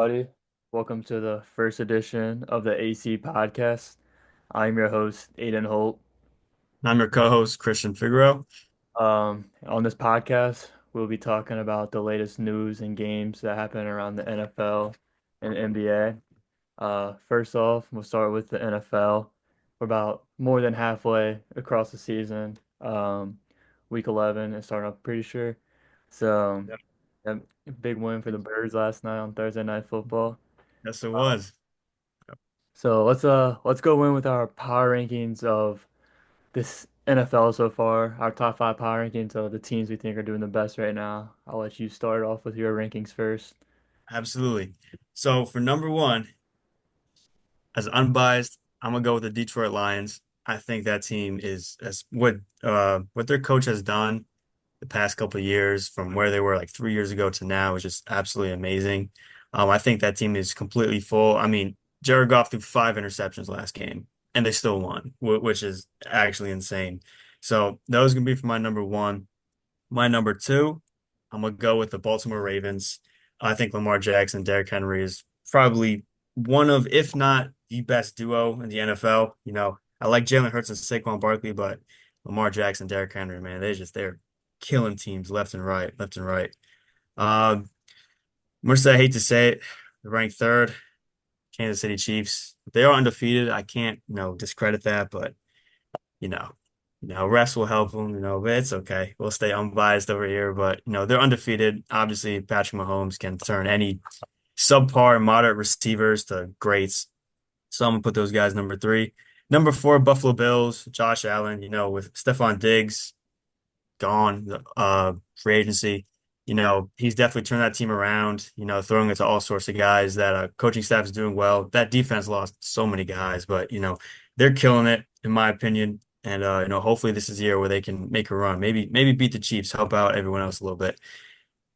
everybody. Welcome to the first edition of the AC podcast. I'm your host, Aiden Holt. I'm your co-host, Christian Figueroa. On this podcast, we'll be talking about the latest news and games that happen around the NFL and NBA. First off, we'll start with the NFL. We're about more than halfway across the season. Week 11 is starting up pretty sure. So, Yep. a big win for the Birds last night on Thursday Night Football. Yes, it was. So let's go in with our power rankings of this NFL so far. Our top five power rankings of the teams we think are doing the best right now. I'll let you start off with your rankings first. Absolutely. So for number one, as unbiased, I'm gonna go with the Detroit Lions. I think that team is as what their coach has done the past couple of years from where they were like 3 years ago to now is just absolutely amazing. I think that team is completely full. I mean, Jared Goff threw 5 interceptions last game and they still won, which is actually insane. So those gonna be for my number one. My number two, I'm gonna go with the Baltimore Ravens. I think Lamar Jackson, Derrick Henry is probably one of, if not the best duo in the NFL. I like Jalen Hurts and Saquon Barkley, but Lamar Jackson, Derrick Henry, man, they're killing teams left and right, left and right. Much I hate to say it, they're ranked third, Kansas City Chiefs. They are undefeated. I can't, discredit that, but you know, refs will help them, but it's okay. We'll stay unbiased over here, but they're undefeated. Obviously, Patrick Mahomes can turn any subpar, moderate receivers to greats. So I'm gonna put those guys number three. Number four, Buffalo Bills, Josh Allen, with Stephon Diggs gone, free agency. He's definitely turned that team around, throwing it to all sorts of guys that coaching staff is doing well. That defense lost so many guys, but they're killing it in my opinion. And hopefully this is the year where they can make a run. Maybe beat the Chiefs, help out everyone else a little bit.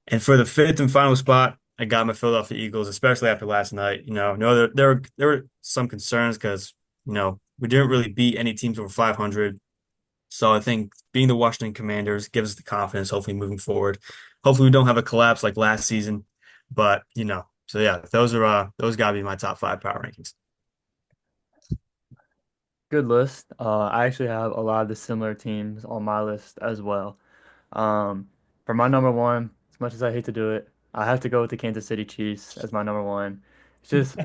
And for the fifth and final spot, I got my Philadelphia Eagles, especially after last night. No, there were some concerns because, we didn't really beat any teams over 500. So I think being the Washington Commanders gives us the confidence, hopefully moving forward. Hopefully we don't have a collapse like last season. But so yeah, those gotta be my top five power rankings. Good list. I actually have a lot of the similar teams on my list as well. Um, for my number one, as much as I hate to do it, I have to go with the Kansas City Chiefs as my number one. It's just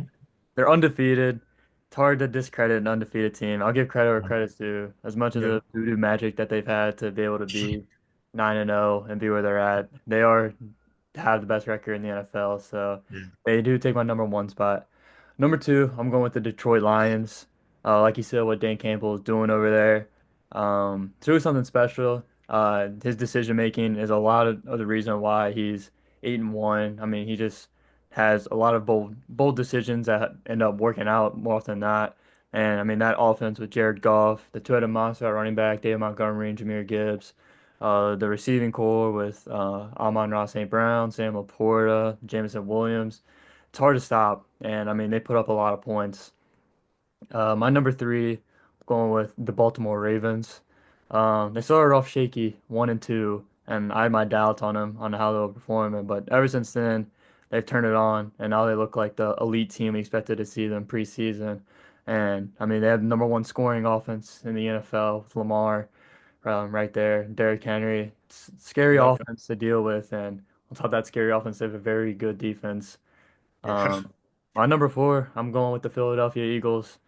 they're undefeated. It's hard to discredit an undefeated team. I'll give credit where credit's due. As much of Yeah. the voodoo magic that they've had to be able to be 9-0 and be where they're at, they are have the best record in the NFL. So Yeah. they do take my number one spot. Number two, I'm going with the Detroit Lions. Like you said, what Dan Campbell is doing over there, it's really something special. His decision making is a lot of the reason why he's 8-1. I mean, he just has a lot of bold decisions that end up working out more often than not. And I mean that offense with Jared Goff, the two-headed monster at running back, David Montgomery and Jahmyr Gibbs, the receiving core with Amon-Ra St. Brown, Sam Laporta, Jameson Williams. It's hard to stop, and I mean they put up a lot of points. My number three, going with the Baltimore Ravens. They started off shaky, 1-2, and I had my doubts on them on how they'll perform. But ever since then, they've turned it on, and now they look like the elite team we expected to see them preseason. And I mean, they have the number one scoring offense in the NFL with Lamar right there, Derrick Henry. It's a scary Yep. offense to deal with, and on top of that scary offense, they have a very good defense. Yeah. Um, my number four, I'm going with the Philadelphia Eagles.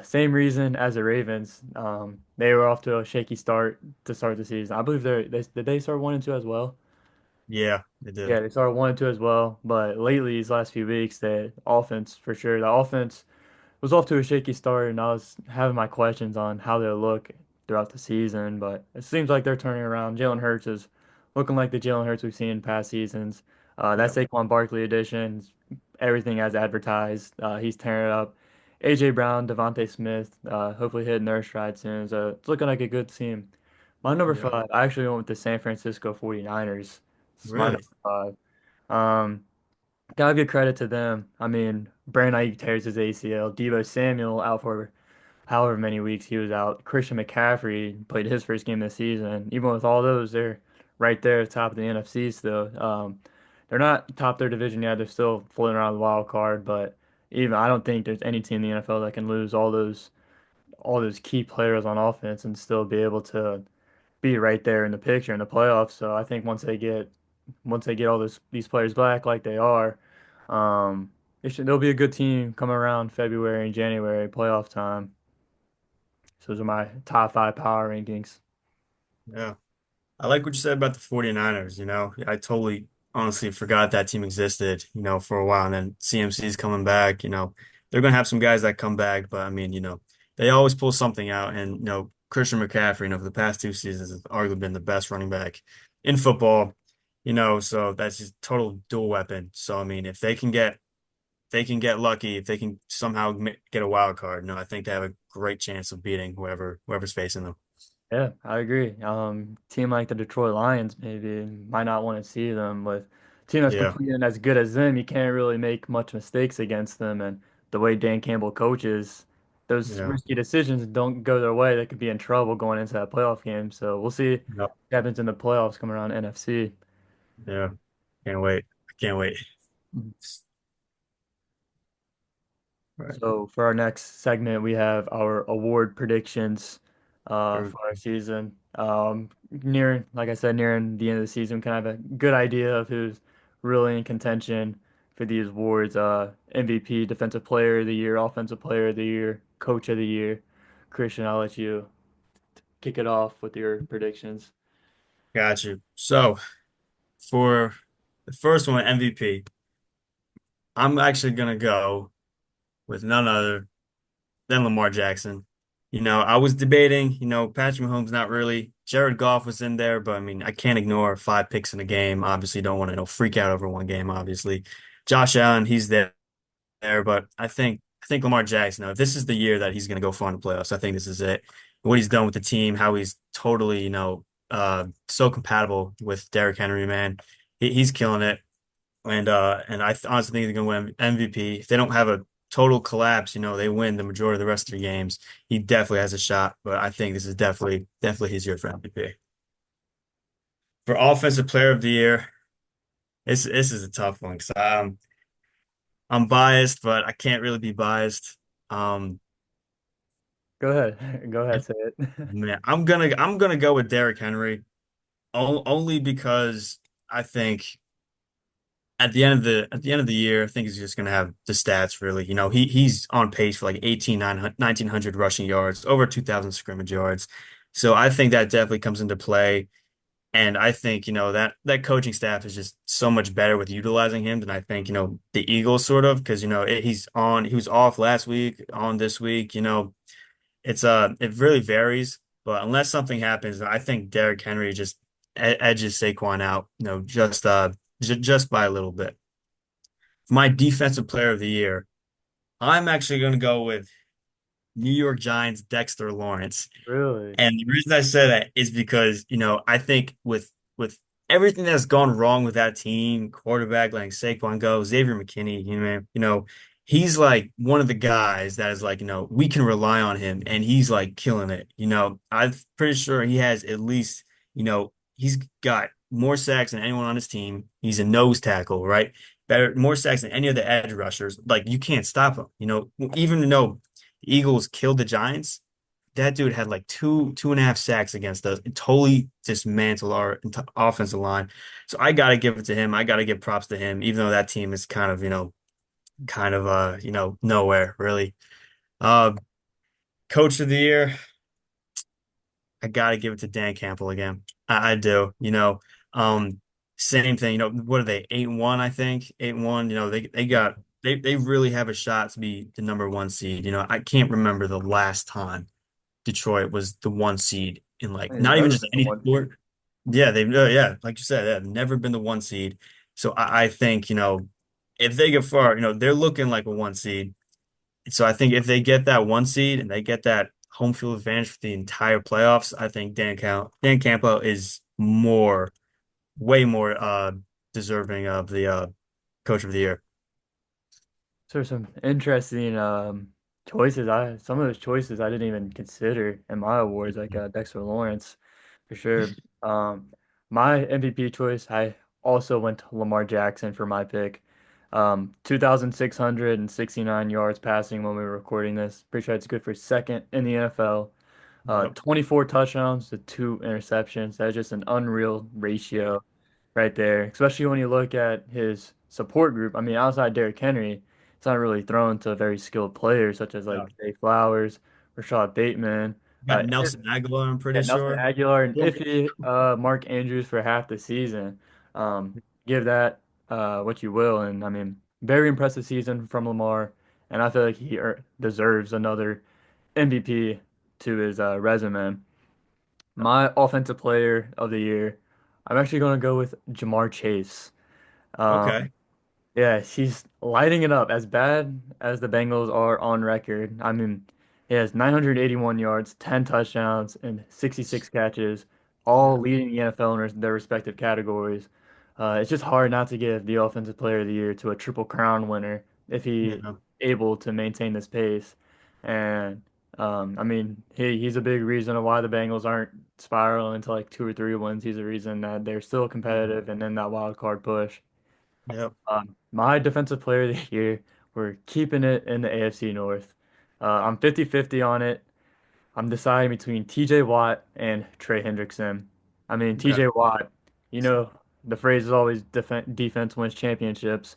Same reason as the Ravens. They were off to a shaky start to start the season. I believe they did they start 1-2 as well. Yeah, they did. Yeah, they started 1-2 as well. But lately, these last few weeks, the offense for sure, the offense was off to a shaky start, and I was having my questions on how they'll look throughout the season. But it seems like they're turning around. Jalen Hurts is looking like the Jalen Hurts we've seen in past seasons. That Yep. Saquon Barkley edition, everything as advertised. He's tearing it up. AJ Brown, Devontae Smith, hopefully hitting their stride soon. So it's looking like a good team. My number Yeah. five, I actually went with the San Francisco 49ers. It's my Really? number five. Um, Gotta give credit to them. I mean, Brandon Ayuk tears his ACL. Deebo Samuel out for however many weeks he was out. Christian McCaffrey played his first game this season. Even with all those, they're right there at the top of the NFC still. they're not top their division yet. They're still floating around the wild card, but even I don't think there's any team in the NFL that can lose all those key players on offense and still be able to be right there in the picture in the playoffs. So I think once they get all these players back like they are, there'll be a good team coming around February and January playoff time. So those are my top five power rankings. Yeah. I like what you said about the 49ers, you know. I totally honestly forgot that team existed, you know, for a while. And then CMC's coming back, you know. They're gonna have some guys that come back, but I mean, you know, they always pull something out. And, you know, Christian McCaffrey, you know, for the past 2 seasons has arguably been the best running back in football, you know, so that's just total dual weapon. So I mean, if they can get lucky, if they can somehow get a wild card, no, I think they have a great chance of beating whoever's facing them. Yeah, I agree. Team like the Detroit Lions maybe might not want to see them with a team that's Yeah. competing as good as them. You can't really make much mistakes against them, and the way Dan Campbell coaches, those Yeah. risky decisions don't go their way. They could be in trouble going into that playoff game. So we'll see what Yep. happens in the playoffs coming around NFC. Yeah. Can't wait. I can't wait. Right. So for our next segment, we have our award predictions True. for our season. Like I said, nearing the end of the season, we can have a good idea of who's really in contention for these awards. MVP, Defensive Player of the Year, Offensive Player of the Year, Coach of the Year. Christian, I'll let you kick it off with your predictions. Got you. So for the first one, MVP, I'm actually gonna go with none other than Lamar Jackson. You know, I was debating, you know, Patrick Mahomes not really. Jared Goff was in there, but I mean, I can't ignore 5 picks in a game. Obviously, don't want to freak out over one game, obviously. Josh Allen, he's there, but I think Lamar Jackson, if this is the year that he's gonna go far in the playoffs, I think this is it. What he's done with the team, how he's totally, you know, so compatible with Derrick Henry, man. He's killing it. And honestly think they're gonna win MVP. If they don't have a total collapse, you know, they win the majority of the rest of their games. He definitely has a shot, but I think this is definitely his year for MVP. For Offensive Player of the Year, this is a tough one because I'm biased, but I can't really be biased. Um, Go ahead. Go ahead, say it. man, I'm gonna go with Derrick Henry only because I think at the end of the year, I think he's just gonna have the stats really. You know, he's on pace for like 1900 rushing yards, over 2,000 scrimmage yards. So I think that definitely comes into play. And I think, you know, that coaching staff is just so much better with utilizing him than I think, you know, the Eagles sort of, because, you know, he was off last week, on this week, you know, it really varies. But unless something happens, I think Derrick Henry just edges Saquon out, you know, just by a little bit. My defensive player of the year, I'm actually going to go with New York Giants Dexter Lawrence. Really? And the reason I say that is because, you know, I think with everything that's gone wrong with that team, quarterback letting Saquon go, Xavier McKinney, he's like one of the guys that is like, you know, we can rely on him and he's like killing it. You know, I'm pretty sure he has at least, you know, he's got more sacks than anyone on his team. He's a nose tackle, right? Better, more sacks than any of the edge rushers. Like you can't stop him. You know, even though the Eagles killed the Giants, that dude had like two and a half sacks against us and totally dismantled our offensive line. So I got to give it to him. I got to give props to him, even though that team is kind of nowhere really. Uh, Coach of the year, I got to give it to Dan Campbell again. I do. You know, um, same thing. You know, what are they? 8-1, I think. 8-1. You know, they really have a shot to be the number one seed. You know, I can't remember the last time Detroit was the one seed in like They've not even never just been the any one seed. sport. Yeah, yeah, like you said, they've never been the one seed. So I think, you know, if they get far, you know, they're looking like a one seed. So I think if they get that one seed and they get that home field advantage for the entire playoffs, I think Dan Campbell is way more deserving of the coach of the year. So some interesting choices. I Some of those choices I didn't even consider in my awards, like Dexter Lawrence, for sure. My MVP choice, I also went to Lamar Jackson for my pick. 2,669 yards passing when we were recording this. Pretty sure it's good for second in the NFL. Yep. 24 touchdowns to two interceptions. That's just an unreal ratio right there, especially when you look at his support group. I mean, outside Derrick Henry, it's not really thrown to very skilled players such as Yeah. like Zay Flowers, Rashad Bateman, Got if, Nelson Aguilar, I'm yeah, pretty Nelson sure. Aguilar, and Yeah. iffy Mark Andrews for half the season. Give that what you will, and I mean, very impressive season from Lamar, and I feel like he deserves another MVP to his resume. My offensive player of the year, I'm actually going to go with Jamar Chase. Um, Okay. yeah, she's lighting it up. As bad as the Bengals are on record, I mean, he has 981 yards, 10 touchdowns, and 66 catches, all Yeah. leading the NFL in their respective categories. It's just hard not to give the Offensive Player of the Year to a Triple Crown winner if he Yeah. able to maintain this pace. And I mean, he's a big reason of why the Bengals aren't spiraling into like 2 or 3 wins. He's a reason that they're still competitive and in that wild card push. Yep. My defensive player of the year, we're keeping it in the AFC North. I'm 50-50 on it. I'm deciding between TJ Watt and Trey Hendrickson. I mean, Okay. TJ Watt, you know, the phrase is always defense wins championships.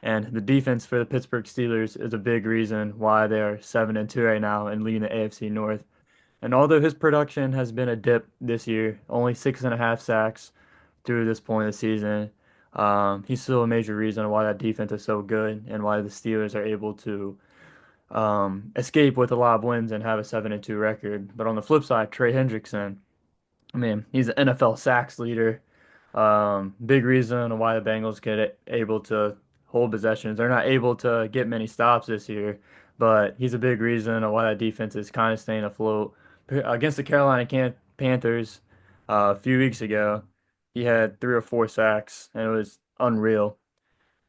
And the defense for the Pittsburgh Steelers is a big reason why they are 7-2 right now and leading the AFC North. And although his production has been a dip this year, only 6.5 sacks through this point of the season, he's still a major reason why that defense is so good and why the Steelers are able to escape with a lot of wins and have a 7-2 record. But on the flip side, Trey Hendrickson, I mean, he's an NFL sacks leader. Big reason why the Bengals get able to hold possessions. They're not able to get many stops this year, but he's a big reason of why that defense is kind of staying afloat. Against the Carolina Panthers a few weeks ago, he had 3 or 4 sacks, and it was unreal.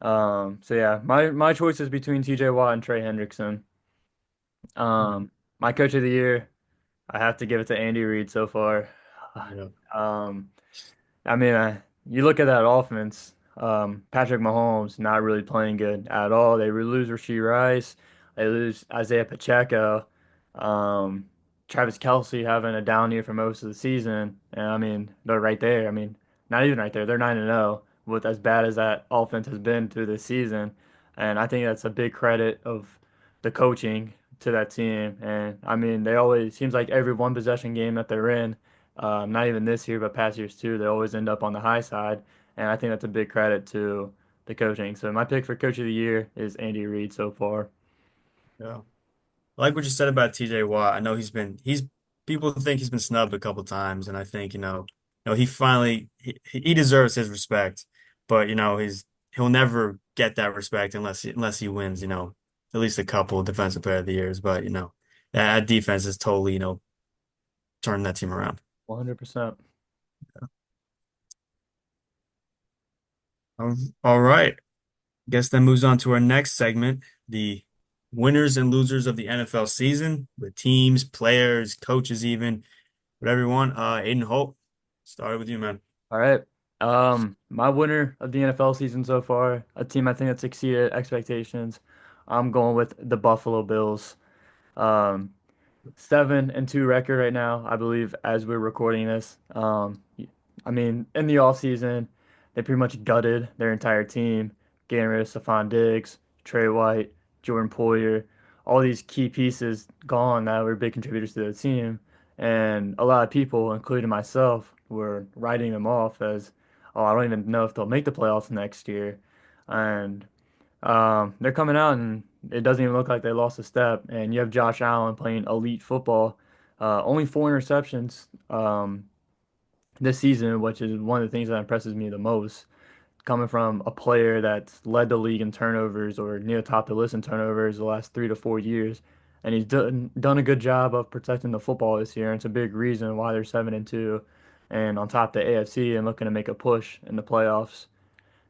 So yeah, my choice is between T.J. Watt and Trey Hendrickson. Um, my coach of the year, I have to give it to Andy Reid so far. Yeah. Um, I mean, you look at that offense. Patrick Mahomes not really playing good at all. They lose Rashee Rice. They lose Isaiah Pacheco. Um, Travis Kelce having a down year for most of the season. And I mean, they're right there. I mean, not even right there. They're 9-0 with as bad as that offense has been through this season. And I think that's a big credit of the coaching to that team. And I mean, they always seems like every one possession game that they're in. Not even this year, but past years too. They always end up on the high side, and I think that's a big credit to the coaching. So my pick for coach of the year is Andy Reid so far. Yeah. I like what you said about TJ Watt. I know he's people think he's been snubbed a couple times, and I think, he finally he deserves his respect. But, he'll never get that respect unless he wins, at least a couple defensive player of the years. But, that defense is totally, turning that team around. 100%. All right. Guess that moves on to our next segment, the winners and losers of the NFL season, with teams, players, coaches, even whatever you want. Aiden Holt, started with you, man. All right. My winner of the NFL season so far, a team I think that's exceeded expectations. I'm going with the Buffalo Bills. Um, 7-2 record right now, I believe, as we're recording this. I mean, in the offseason, they pretty much gutted their entire team, getting rid of Stephon Diggs, Trey White, Jordan Poyer, all these key pieces gone that were big contributors to the team. And a lot of people, including myself, were writing them off as, oh, I don't even know if they'll make the playoffs next year. And they're coming out and it doesn't even look like they lost a step. And you have Josh Allen playing elite football. Only 4 interceptions this season, which is one of the things that impresses me the most. Coming from a player that's led the league in turnovers or near top the list in turnovers the last 3 to 4 years. And he's done a good job of protecting the football this year. And it's a big reason why they're 7-2 and on top of the AFC and looking to make a push in the playoffs.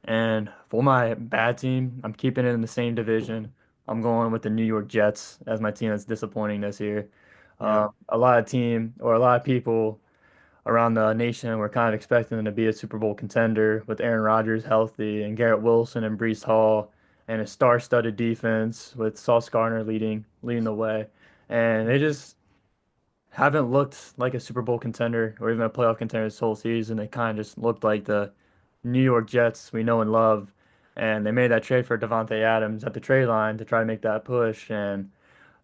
And for my bad team, I'm keeping it in the same division. I'm going with the New York Jets as my team that's disappointing this year. Yeah. A lot of people around the nation were kind of expecting them to be a Super Bowl contender with Aaron Rodgers healthy and Garrett Wilson and Breece Hall and a star-studded defense with Sauce Gardner leading the way. And they just haven't looked like a Super Bowl contender or even a playoff contender this whole season. They kind of just looked like the New York Jets we know and love. And they made that trade for Devontae Adams at the trade line to try to make that push. And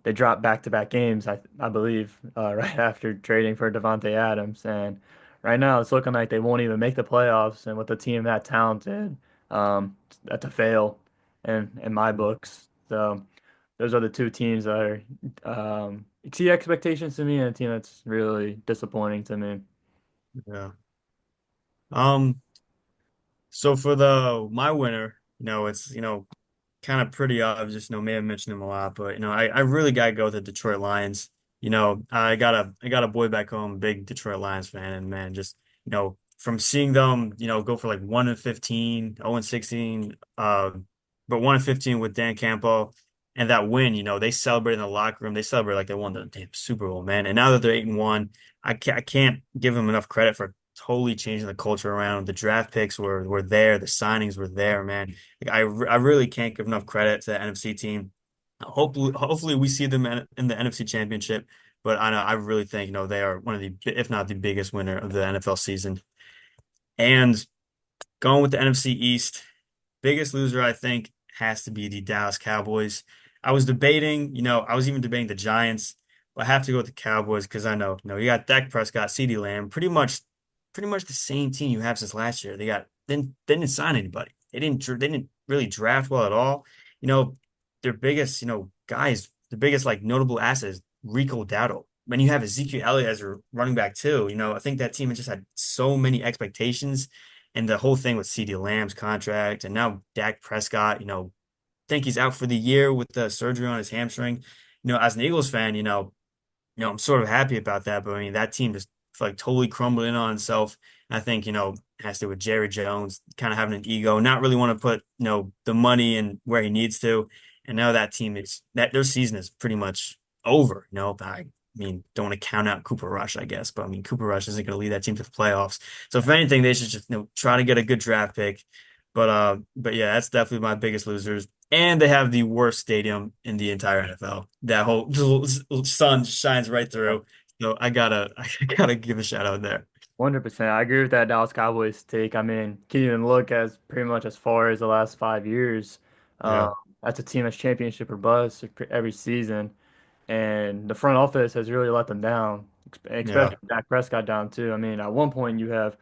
they dropped back-to-back games, I believe, right after trading for Devontae Adams. And right now, it's looking like they won't even make the playoffs. And with a team that talented, that's a fail in my books. So those are the two teams that exceed expectations to me, and a team that's really disappointing to me. Yeah. Um, so for the my winner, it's kind of pretty obvious, may have mentioned him a lot, but I really gotta go with the Detroit Lions. I got a boy back home, big Detroit Lions fan, and man, just from seeing them, go for like 1-15, 0-16, but 1-15 with Dan Campbell and that win, they celebrate in the locker room. They celebrate like they won the damn Super Bowl, man. And now that they're 8-1, I can't give them enough credit for totally changing the culture around. The draft picks were there, the signings were there, man. Like, I really can't give enough credit to the NFC team. Hopefully we see them in the NFC Championship, but I really think they are one of the, if not the biggest winner of the NFL season. And going with the NFC East, biggest loser I think has to be the Dallas Cowboys. I was even debating the Giants, but I have to go with the Cowboys because I know, you got Dak Prescott, CeeDee Lamb, pretty much the same team you have since last year. They didn't sign anybody. They didn't really draft well at all. You know, their biggest, guys, the biggest like notable asset is Rico Dowdle. When you have Ezekiel Elliott as a running back too, I think that team has just had so many expectations, and the whole thing with CeeDee Lamb's contract and now Dak Prescott, think he's out for the year with the surgery on his hamstring. As an Eagles fan, I'm sort of happy about that, but I mean that team just like totally crumbled in on itself. I think, has to do with Jerry Jones kind of having an ego, not really want to put, the money in where he needs to. And now that team is that their season is pretty much over. I mean, don't want to count out Cooper Rush, I guess, but I mean Cooper Rush isn't going to lead that team to the playoffs. So if anything, they should just, try to get a good draft pick. But yeah, that's definitely my biggest losers. And they have the worst stadium in the entire NFL. That whole sun shines right through. So I gotta give a shout out there. 100%. I agree with that Dallas Cowboys take. I mean, can even look as pretty much as far as the last 5 years. Um, Yeah, that's a team that's championship or bust every season. And the front office has really let them down, yeah, especially Dak Prescott down too. I mean, at one point you have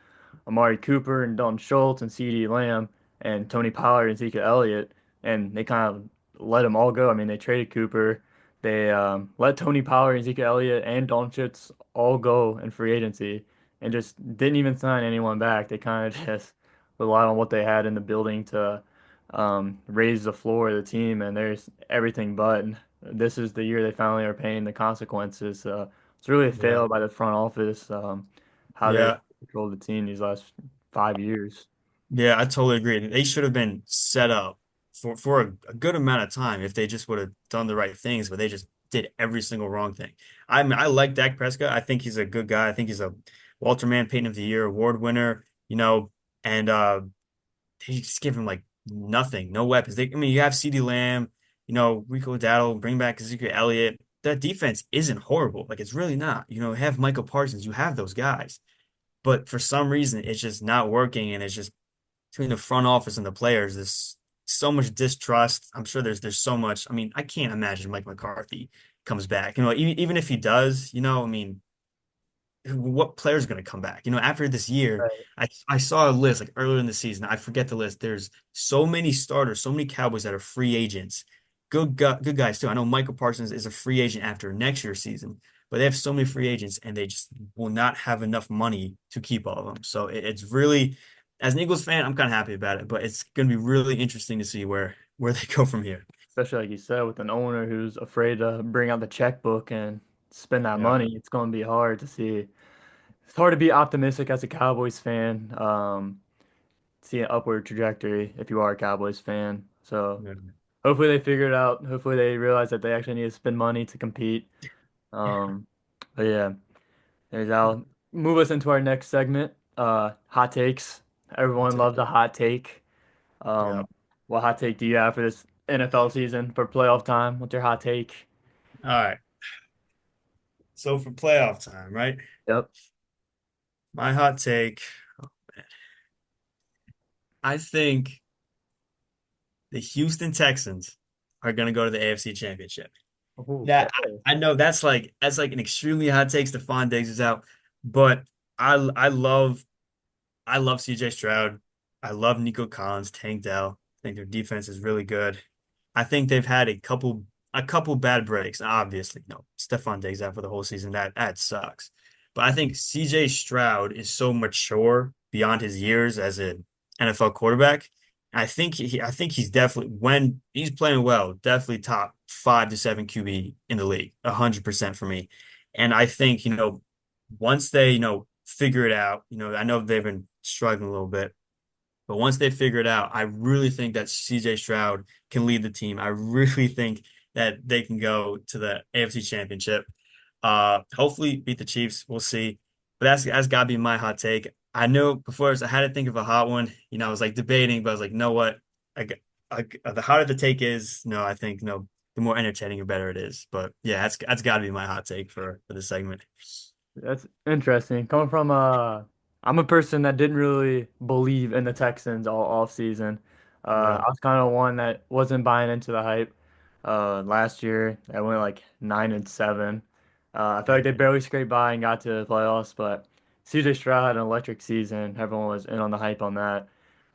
Amari Cooper and Dalton Schultz and CeeDee Lamb and Tony Pollard and Ezekiel Elliott, and they kind of let them all go. I mean, they traded Cooper, they let Tony Pollard, Ezekiel Elliott, and Dalton Schultz all go in free agency, and just didn't even sign anyone back. They kind of just relied on what they had in the building to raise the floor of the team, and there's everything but. This is the year they finally are paying the consequences. It's really a yeah, fail by the front office, how they yeah, controlled the team these last 5 years. yeah. I totally agree. They should have been set up for a good amount of time if they just would have done the right things, but they just did every single wrong thing. I mean, I like Dak Prescott. I think he's a good guy. I think he's a Walter Mann Payton of the Year award winner. And they just give him like nothing, no weapons. I mean, you have CeeDee Lamb, Rico Dowdle, bring back Ezekiel Elliott. That defense isn't horrible. Like it's really not. Have Michael Parsons. You have those guys, but for some reason, it's just not working, and it's just between the front office and the players. There's so much distrust. I'm sure there's so much. I mean, I can't imagine Mike McCarthy comes back. Even if he does, I mean what player is going to come back? After this year, Right. I saw a list like earlier in the season. I forget the list. There's so many starters, so many Cowboys that are free agents. Good guys too. I know Michael Parsons is a free agent after next year's season, but they have so many free agents and they just will not have enough money to keep all of them. So it's really, as an Eagles fan, I'm kind of happy about it, but it's going to be really interesting to see where they go from here. Especially like you said, with an owner who's afraid to bring out the checkbook and spend that Yeah, money, it's going to be hard to see. It's hard to be optimistic as a Cowboys fan. See an upward trajectory if you are a Cowboys fan. So yeah, hopefully they figure it out. Hopefully they realize that they actually need to spend money to compete. Um, but yeah, there's Al. move us into our next segment. Hot takes. I'll Everyone take loves a hot take. yeah. What hot take do you have for this NFL season for playoff time? What's your hot take? All right. So for playoff time, right? Yep. My hot take, I think the Houston Texans are going to go to the AFC Championship. Ooh, Now, okay. I know that's like an extremely hot take. Stephon Diggs is out, but I love CJ Stroud. I love Nico Collins, Tank Dell. I think their defense is really good. I think they've had a couple bad breaks. Obviously, no, Stephon Diggs out for the whole season. That sucks. But I think CJ Stroud is so mature beyond his years as an NFL quarterback. I think he's definitely when he's playing well, definitely top 5 to 7 QB in the league, 100% for me. And I think, once they, figure it out, I know they've been struggling a little bit, but once they figure it out, I really think that CJ Stroud can lead the team. I really think that they can go to the AFC Championship. Hopefully beat the Chiefs. We'll see. But that's got to be my hot take. I know before I had to think of a hot one. I was like debating, but I was like, you know what? I, the harder the take is, I think, the more entertaining and better it is. But yeah, that's got to be my hot take for this segment. That's interesting. Coming from I'm a person that didn't really believe in the Texans all off season. Yeah, I was kind of one that wasn't buying into the hype. Last year I went like 9-7. I feel yeah, like they barely scraped by and got to the playoffs, but CJ Stroud had an electric season. Everyone was in on the hype on that.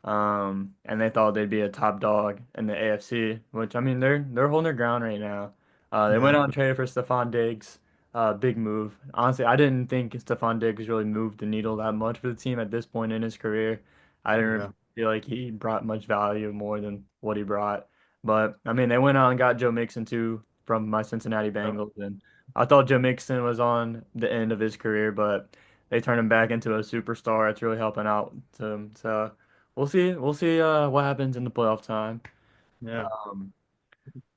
And they thought they'd be a top dog in the AFC, which I mean they're holding their ground right now. They yeah, went out and traded for Stephon Diggs. Big move. Honestly, I didn't think Stephon Diggs really moved the needle that much for the team at this point in his career. I didn't yeah, feel like he brought much value more than what he brought. But I mean, they went out and got Joe Mixon too from my Cincinnati yeah, Bengals, and I thought Joe Mixon was on the end of his career, but they turned him back into a superstar. It's really helping out to him. So we'll see. We'll see what happens in the playoff time. yeah. Um,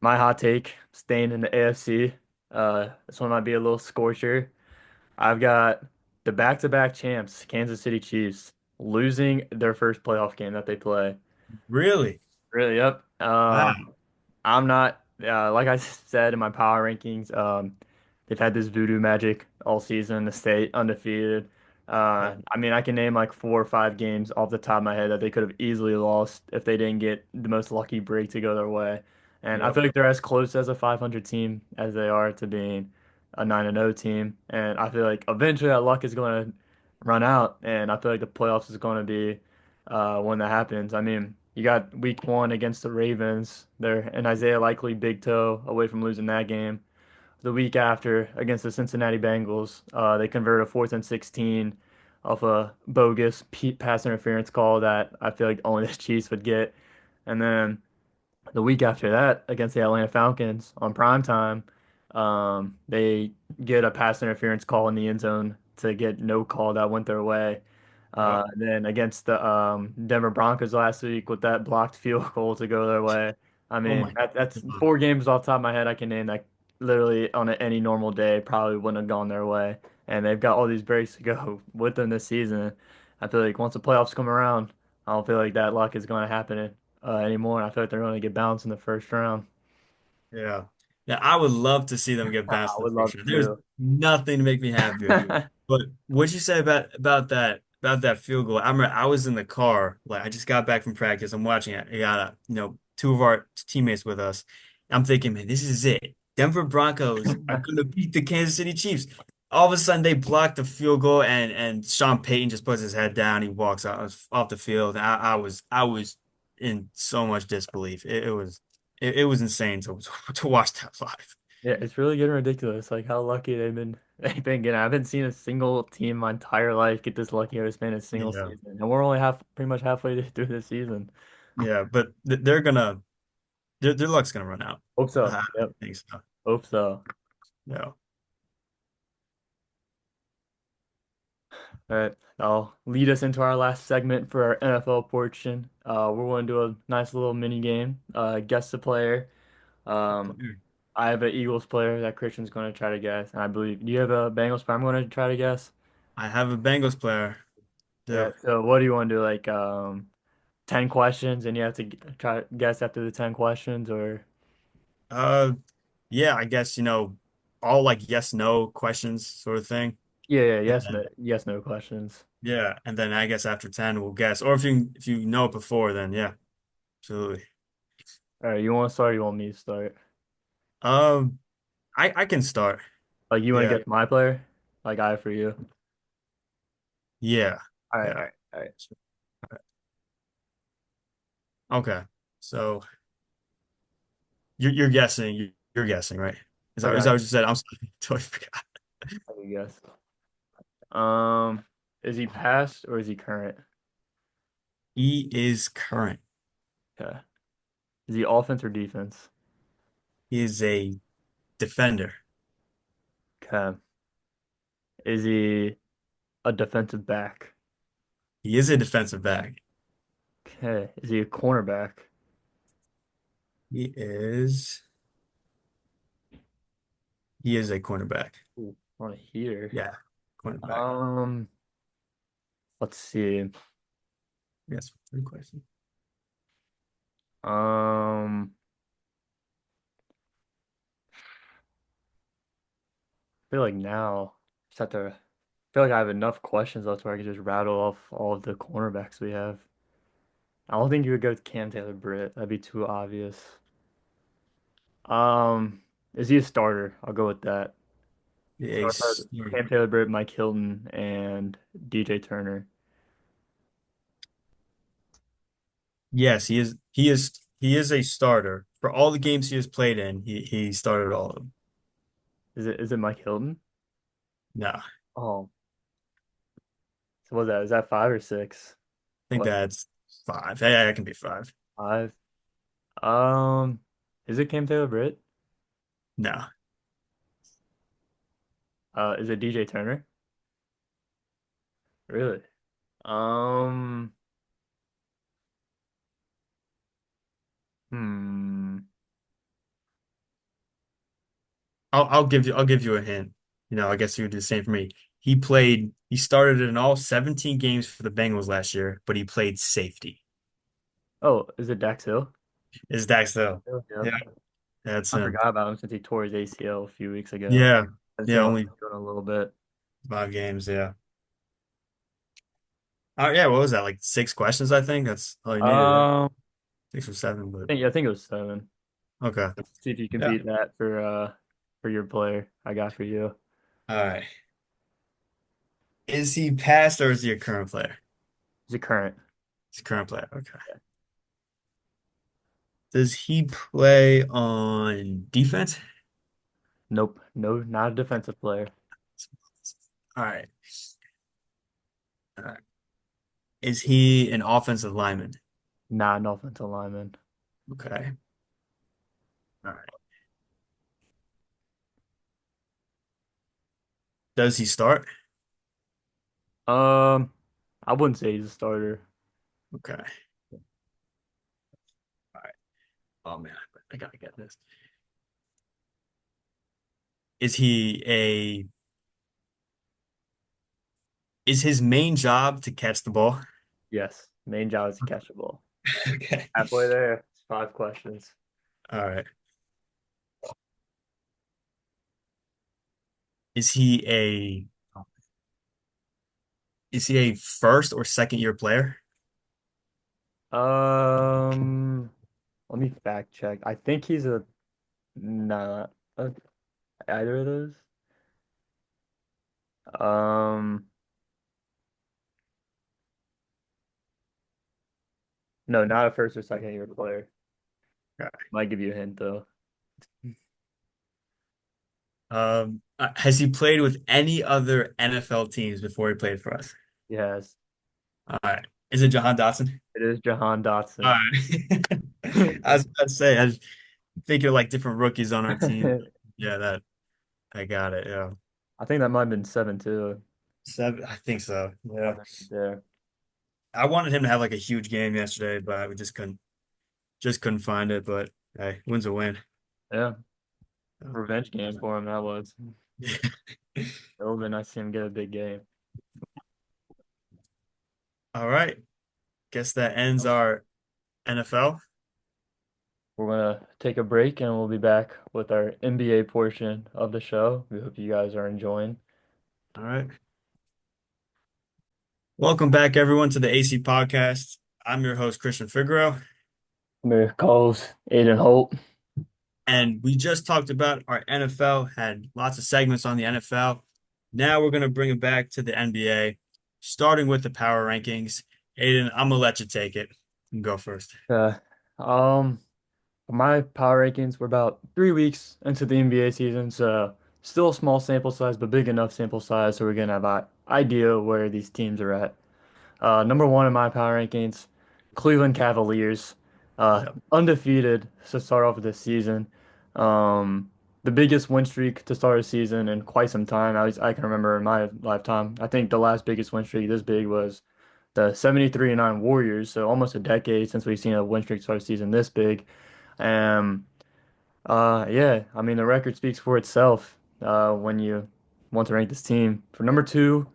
my hot take, staying in the AFC. This one might be a little scorcher. I've got the back-to-back champs, Kansas City Chiefs, losing their first playoff game that they play. Really? Really, yep. Wow. I'm not like I said in my power rankings. They've had this voodoo magic all season to stay undefeated. Yeah, I mean, I can name like 4 or 5 games off the top of my head that they could have easily lost if they didn't get the most lucky break to go their way. And I yep, feel like they're as close as a 500 team as they are to being a 9-0 team. And I feel like eventually that luck is going to run out, and I feel like the playoffs is going to be when that happens. I mean, you got week one against the Ravens. They're an Isaiah Likely big toe away from losing that game. The week after against the Cincinnati Bengals, they converted a 4th and 16 off a bogus pass interference call that I feel like only the Chiefs would get. And then the week after that against the Atlanta Falcons on prime time, they get a pass interference call in the end zone to get no call that went their way. yep. Then against the Denver Broncos last week with that blocked field goal to go their way. I Oh mean, my that's God. 4 games off the top of my head I can name that literally on any normal day probably wouldn't have gone their way. And they've got all these breaks to go with them this season. I feel like once the playoffs come around, I don't feel like that luck is going to happen anymore. I feel like they're going to get bounced in the first round. Yeah. Yeah, I would love to see them get I bounced in would the first love round. There's to. nothing to make me happier. But what you say about that field goal? I remember I was in the car, like I just got back from practice. I'm watching it. I got two of our teammates with us. I'm thinking, man, this is it. Denver Broncos are gonna beat the Kansas City Chiefs. All of a sudden, they block the field goal, and Sean Payton just puts his head down. He walks out off the field. And I was in so much disbelief. It was insane to watch that live. Yeah, it's really getting ridiculous. Like how lucky they've been getting. I haven't seen a single team my entire life get this lucky over the span of a single Yeah, season, and we're only pretty much halfway through this season. yeah, but they're gonna their luck's gonna run out. Hope so. I Yep. think so. Hope so. Yeah. All right. I'll lead us into our last segment for our NFL portion. We're going to do a nice little mini game. Guess the player. Um, I have an Eagles player that Christian's going to try to guess, and I believe do you have a Bengals player I'm going to try to guess. I have a Bengals player. Yeah. Do. So what do you want to do? Like 10 questions and you have to try guess after the 10 questions or Uh, yeah, I guess, all like yes, no questions sort of thing. yeah, yeah, And yes, no, then, yes, no questions. yeah, and then I guess after 10 we'll guess. Or if you know it before, then yeah, absolutely. All right, you want to start or you want me to start? Um, I can start. Like you want to Yeah. guess my player? Like I for you. Yeah. All right, all Yeah. right, all right. Okay. So you're guessing. You're guessing, right? Is that Okay, what you said? I'm sorry. Totally forgot. I can guess. Um, is he past or is he current? He is current. Okay. Is he offense or defense? He is a defender. Okay. Is he a defensive back? He is a defensive back. Okay. Is he a cornerback? He is he is a cornerback. Ooh, on a heater. Yeah, cornerback. Um, let's see. Yes, good question. Um, I feel like now just have to. I feel like I have enough questions left where I can just rattle off all of the cornerbacks we have. I don't think you would go with Cam Taylor Britt. That'd be too obvious. Um, is he a starter? I'll go with that. So I said Yes, Cam Taylor Britt, Mike Hilton, and DJ Turner. yes, he is. He is a starter for all the games he has played in. He started all of them. Is it Mike Hilton? No, I Oh, so what's that? Is that five or six? think What, that's five. Hey, that can be five. five? Um, is it Cam Taylor Britt? No. Is it DJ Turner? Really? Um, hmm. I'll give you a hint. I guess you would do the same for me. He started in all 17 games for the Bengals last year, but he played safety. Oh, is it Dax Hill? Is Dax though? Hill, yeah. Yeah, that's I him. forgot about him since he tore his ACL a few weeks ago. Yeah. I've Yeah, seen him on only the field a little bit. 5 games, yeah. Oh yeah, what was that? Like 6 questions, I think. That's all you needed, right? Um, 6 or 7, but I think it was seven. okay. See if you can Yeah. beat that for your player I got for you. All right. Is he past or is he a current player? He's a current. He's a current player. Okay. Does he play on defense? Nope. No, not a defensive player. All right. All right. Is he an offensive lineman? Not an offensive lineman. Okay. All right. Does he start? Um, I wouldn't say he's a starter. Okay. All right. Oh man, I gotta get this. Is he a is his main job to catch the ball? Yes. Main job is to catch the ball. Okay. Halfway there. It's five questions. All right. Is he a is he a first or second year player? Um, let me fact check. I think he's a nah, either of those. Um, no, not a first or second year player. Okay. Might give you a hint though. Has he played with any other NFL teams before he played for us? Yes, All right. Is it Jahan Dotson? it is Jahan All Dotson. right. I was about to say, I was thinking of like different rookies on our team. Yeah, that I got it. Yeah. I think that might have been seven too. 7, I think so. Yeah. Seven there. I wanted him to have like a huge game yesterday, but we just couldn't find it. But hey, win's a win. Yeah, revenge game for him. That was. It would have been nice to see him get a big game. All right. Guess that ends our NFL. We're gonna take a break and we'll be back with our NBA portion of the show. We hope you guys are enjoying. All right. Welcome back, everyone, to the AC podcast. I'm your host, Christian Figueroa, I'm your co-host, Aiden Holt. and we just talked about our NFL, had lots of segments on the NFL. Now we're going to bring it back to the NBA, starting with the power rankings. Aiden, I'm going to let you take it. You can go first. Uh, um, for my power rankings, we're about 3 weeks into the NBA season, so still a small sample size, but big enough sample size so we're gonna have an idea where these teams are at. Number one in my power rankings, Cleveland Cavaliers, Yep. undefeated to start off with this season. Um, the biggest win streak to start a season in quite some time. I can remember in my lifetime. I think the last biggest win streak this big was the 73-9 Warriors. So almost a decade since we've seen a win streak start a season this big. Um, yeah, I mean the record speaks for itself. When you want to rank this team for number two.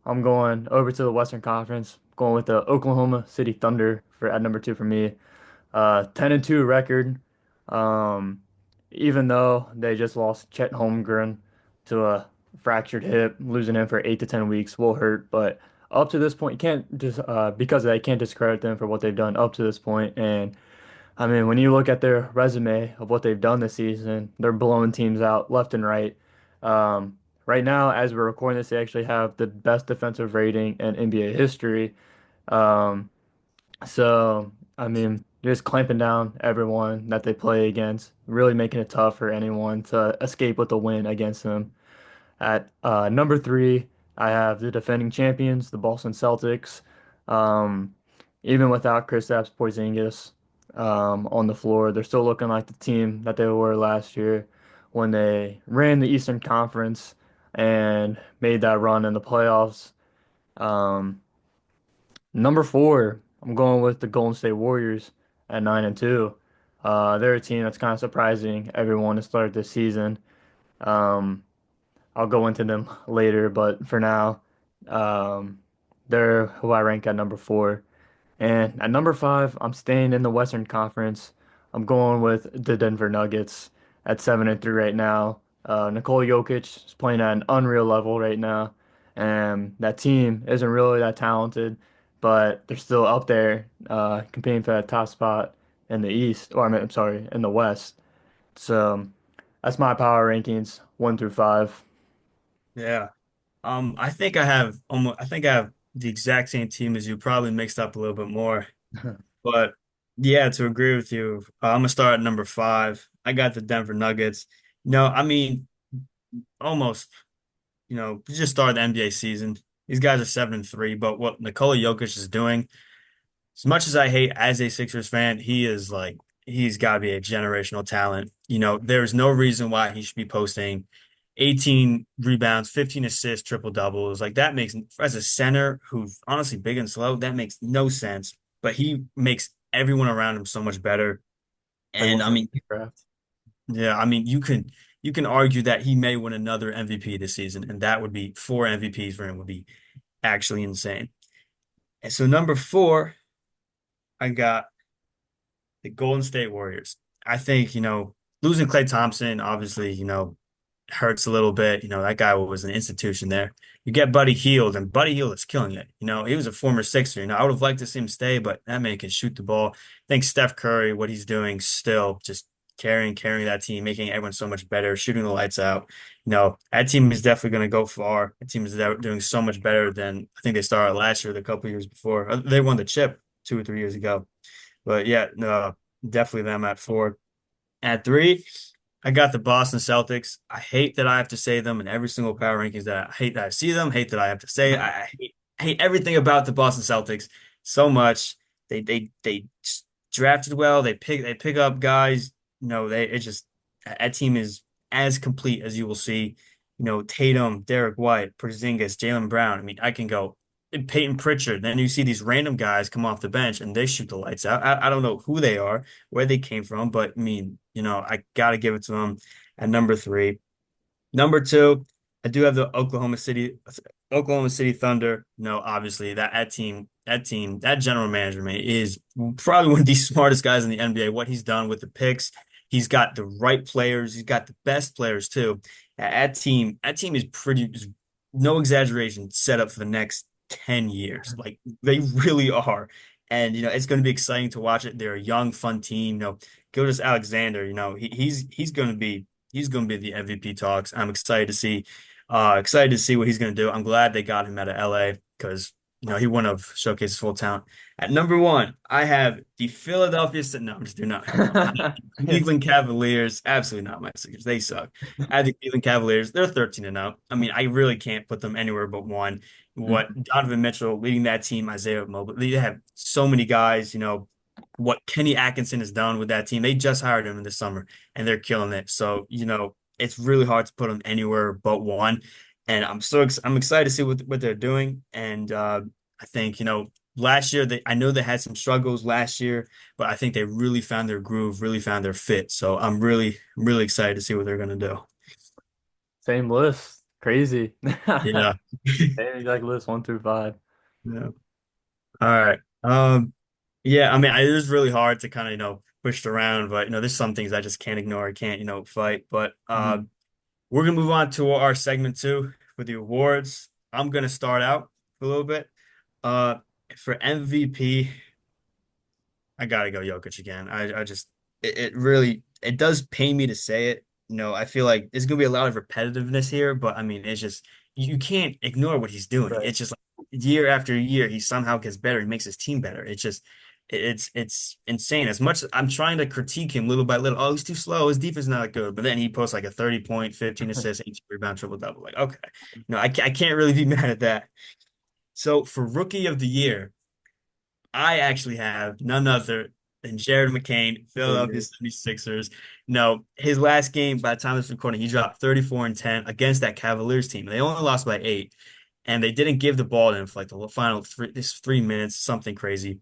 I'm going over to the Western Conference, going with the Oklahoma City Thunder for at number two for me. 10-2 record. Um, Even though they just lost Chet Holmgren to a fractured hip, losing him for 8 to 10 weeks will hurt. But up to this point, you can't just because of that, you can't discredit them for what they've done up to this point. And I mean, when you look at their resume of what they've done this season, they're blowing teams out left and right. Right now, as we're recording this, they actually have the best defensive rating in NBA history. Um, so, I mean, just clamping down everyone that they play against, really making it tough for anyone to escape with a win against them. At number three, I have the defending champions, the Boston Celtics. Um, Even without Kristaps Porzingis on the floor, they're still looking like the team that they were last year when they ran the Eastern Conference and made that run in the playoffs. Um, Number four, I'm going with the Golden State Warriors at 9-2. They're a team that's kind of surprising everyone to start this season. Um, I'll go into them later, but for now, um, they're who I rank at number four. And at number five, I'm staying in the Western Conference. I'm going with the Denver Nuggets at 7-3 right now. Nikola Jokic is playing at an unreal level right now, and that team isn't really that talented, but they're still up there, competing for that top spot in the East, or I mean, I'm sorry, in the West. So that's my power rankings, 1 through 5. Yeah. I think I have the exact same team as you, probably mixed up a little bit more. But yeah, to agree with you, I'm gonna start at number five. I got the Denver Nuggets. No, I mean almost. We just started the NBA season. These guys are 7-3, but what Nikola Jokic is doing, as much as I hate as a Sixers fan, he's got to be a generational talent. There's no reason why he should be posting 18 rebounds, 15 assists, triple doubles. Like that makes, as a center who's honestly big and slow, that makes no sense. But he makes everyone around him so much better. Like And one I of mean, the draft. yeah, I mean, you can argue that he may win another MVP this season, and that would be four MVPs for him would be actually insane. And so number four, I got the Golden State Warriors. I think, losing Klay Thompson obviously, hurts a little bit. That guy was an institution there. You get Buddy Hield, and Buddy Hield is killing it. He was a former Sixer. I would have liked to see him stay, but that man can shoot the ball. I think Steph Curry, what he's doing still, just carrying that team, making everyone so much better, shooting the lights out. That team is definitely going to go far. That team is doing so much better than I think they started last year, the couple years before. They won the chip 2 or 3 years ago. But yeah, no, definitely them at four. At three, I got the Boston Celtics. I hate that I have to say them in every single power rankings that I hate that I see them, hate that I have to say it. I hate everything about the Boston Celtics so much. They drafted well. They pick up guys. It's just that team is as complete as you will see. Tatum, Derek White, Porzingis, Jaylen Brown. I mean, I can go Peyton Pritchard. Then you see these random guys come off the bench and they shoot the lights out. I don't know who they are, where they came from, but I mean, I got to give it to them at number three. Number two, I do have the Oklahoma City Thunder. No, obviously that general manager, man, is probably one of the smartest guys in the NBA. What he's done with the picks, he's got the right players. He's got the best players too. That team is no exaggeration, set up for the next 10 years. Like they really are. And it's going to be exciting to watch it. They're a young, fun team. Gilgeous Alexander, he's going to be the MVP talks. I'm excited to see what he's going to do. I'm glad they got him out of LA because he wouldn't have showcased his full talent. At number one, I have the no, I'm just doing not. No, I have the Cleveland Cavaliers. Absolutely not my Sixers. They suck. I have the Cleveland Cavaliers. They're 13 and up. I mean, I really can't put them anywhere but one. What Donovan Mitchell leading that team, Isaiah Mobley. They have so many guys. What Kenny Atkinson has done with that team. They just hired him in the summer, and they're killing it. So it's really hard to put them anywhere but one. And I'm excited to see what they're doing. And I think last year I know they had some struggles last year, but I think they really found their groove, really found their fit. So I'm really excited to see what they're gonna do. Same list. Crazy. Yeah. Same exact list, 1 through 5. Yeah. All right. Yeah, I mean, it is really hard to kind of, push it around, but there's some things I just can't ignore. I can't, fight. But Mhm. we're gonna move on to our segment two with the awards. I'm gonna start out a little bit. Uh, for MVP, I gotta go Jokic again. I just it really it does pain me to say it. I feel like there's gonna be a lot of repetitiveness here, but I mean it's just you can't ignore what he's doing. Right. It's just like year after year, he somehow gets better. He makes his team better. It's insane. As much as I'm trying to critique him little by little, oh, he's too slow. His defense is not good. But then he posts like a 30 point, 15 assists, 18 rebound, triple double. Like, okay, I can't really be mad at that. So for rookie of the year. I actually have none other than Jared McCain, Philadelphia Baby. 76ers. No, his last game, by the time of this recording, he dropped 34 and 10 against that Cavaliers team. They only lost by 8, and they didn't give the ball to him for like the final 3 minutes, something crazy.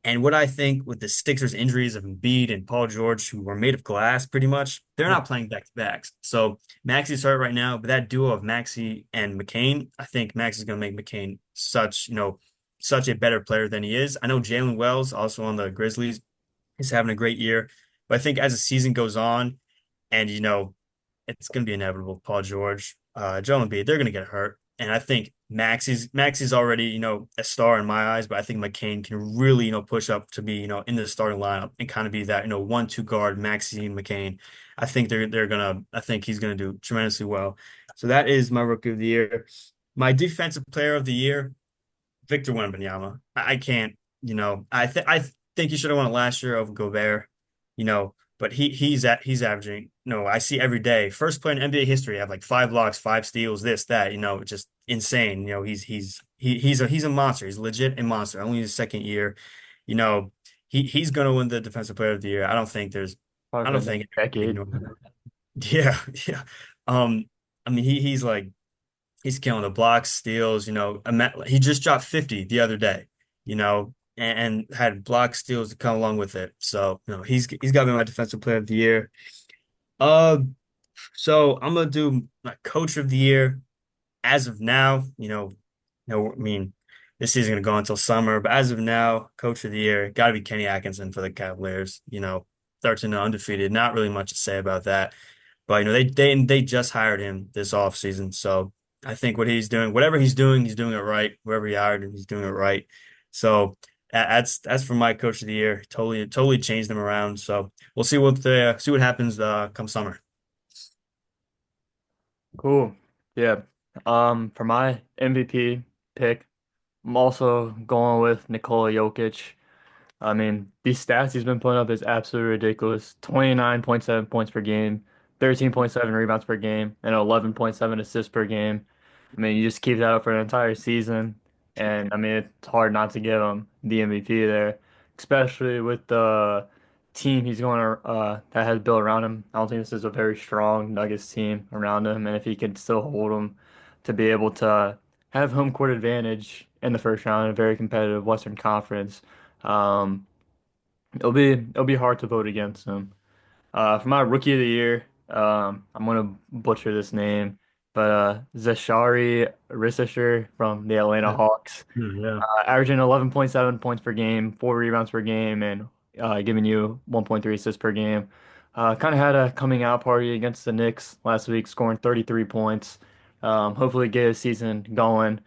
And what I think with the Sixers injuries of Embiid and Paul George, who were made of glass pretty much, they're not playing back to backs. So Maxi's hurt right now, but that duo of Maxi and McCain, I think Max is going to make McCain such a better player than he is. I know Jalen Wells, also on the Grizzlies, is having a great year, but I think as the season goes on, and it's going to be inevitable. Paul George, Joel Embiid, they're going to get hurt, and I think Maxi's already a star in my eyes, but I think McCain can really push up to be in the starting lineup and kind of be that 1-2 guard Maxi and McCain. I think he's gonna do tremendously well. So that is my rookie of the year. My defensive player of the year, Victor Wembanyama. I can't, I think he should have won it last year over Gobert, but he's averaging, I see every day. First player in NBA history have like 5 blocks, 5 steals, this, that, just insane. He's a monster. He's legit a monster. Only his second year. You know, he's gonna win the defensive player of the year. Probably I for don't the next think decade. ignore him. Yeah, yeah. I mean he's killing the blocks, steals, he just dropped 50 the other day, and had block steals to come along with it. So, he's got to be my defensive player of the year. Uh, so I'm gonna do my coach of the year as of now. I mean, this season's gonna go until summer, but as of now, coach of the year got to be Kenny Atkinson for the Cavaliers. 13 undefeated. Not really much to say about that. But they just hired him this offseason. So I think what he's doing, whatever he's doing it right. Whoever he hired him, he's doing it right. So that's for my coach of the year. Totally changed them around. So we'll see what happens come summer. Cool. Yeah. For my MVP pick, I'm also going with Nikola Jokic. I mean, these stats he's been putting up is absolutely ridiculous. 29.7 points per game, 13.7 rebounds per game, and 11.7 assists per game. I mean, you just keep that up for an entire season, and I mean, it's hard not to give him the MVP there, especially with the team he's going to that has built around him. I don't think this is a very strong Nuggets team around him, and if he can still hold them to be able to have home court advantage in the first round in a very competitive Western Conference. Um, it'll be hard to vote against him. For my rookie of the year, I'm gonna butcher this name. but Zachary Rishisher from the Atlanta Yeah. Hawks, Yeah. averaging 11.7 points per game, 4 rebounds per game, and giving you 1.3 assists per game. Kind of had a coming out party against the Knicks last week, scoring 33 points. Hopefully get his season going.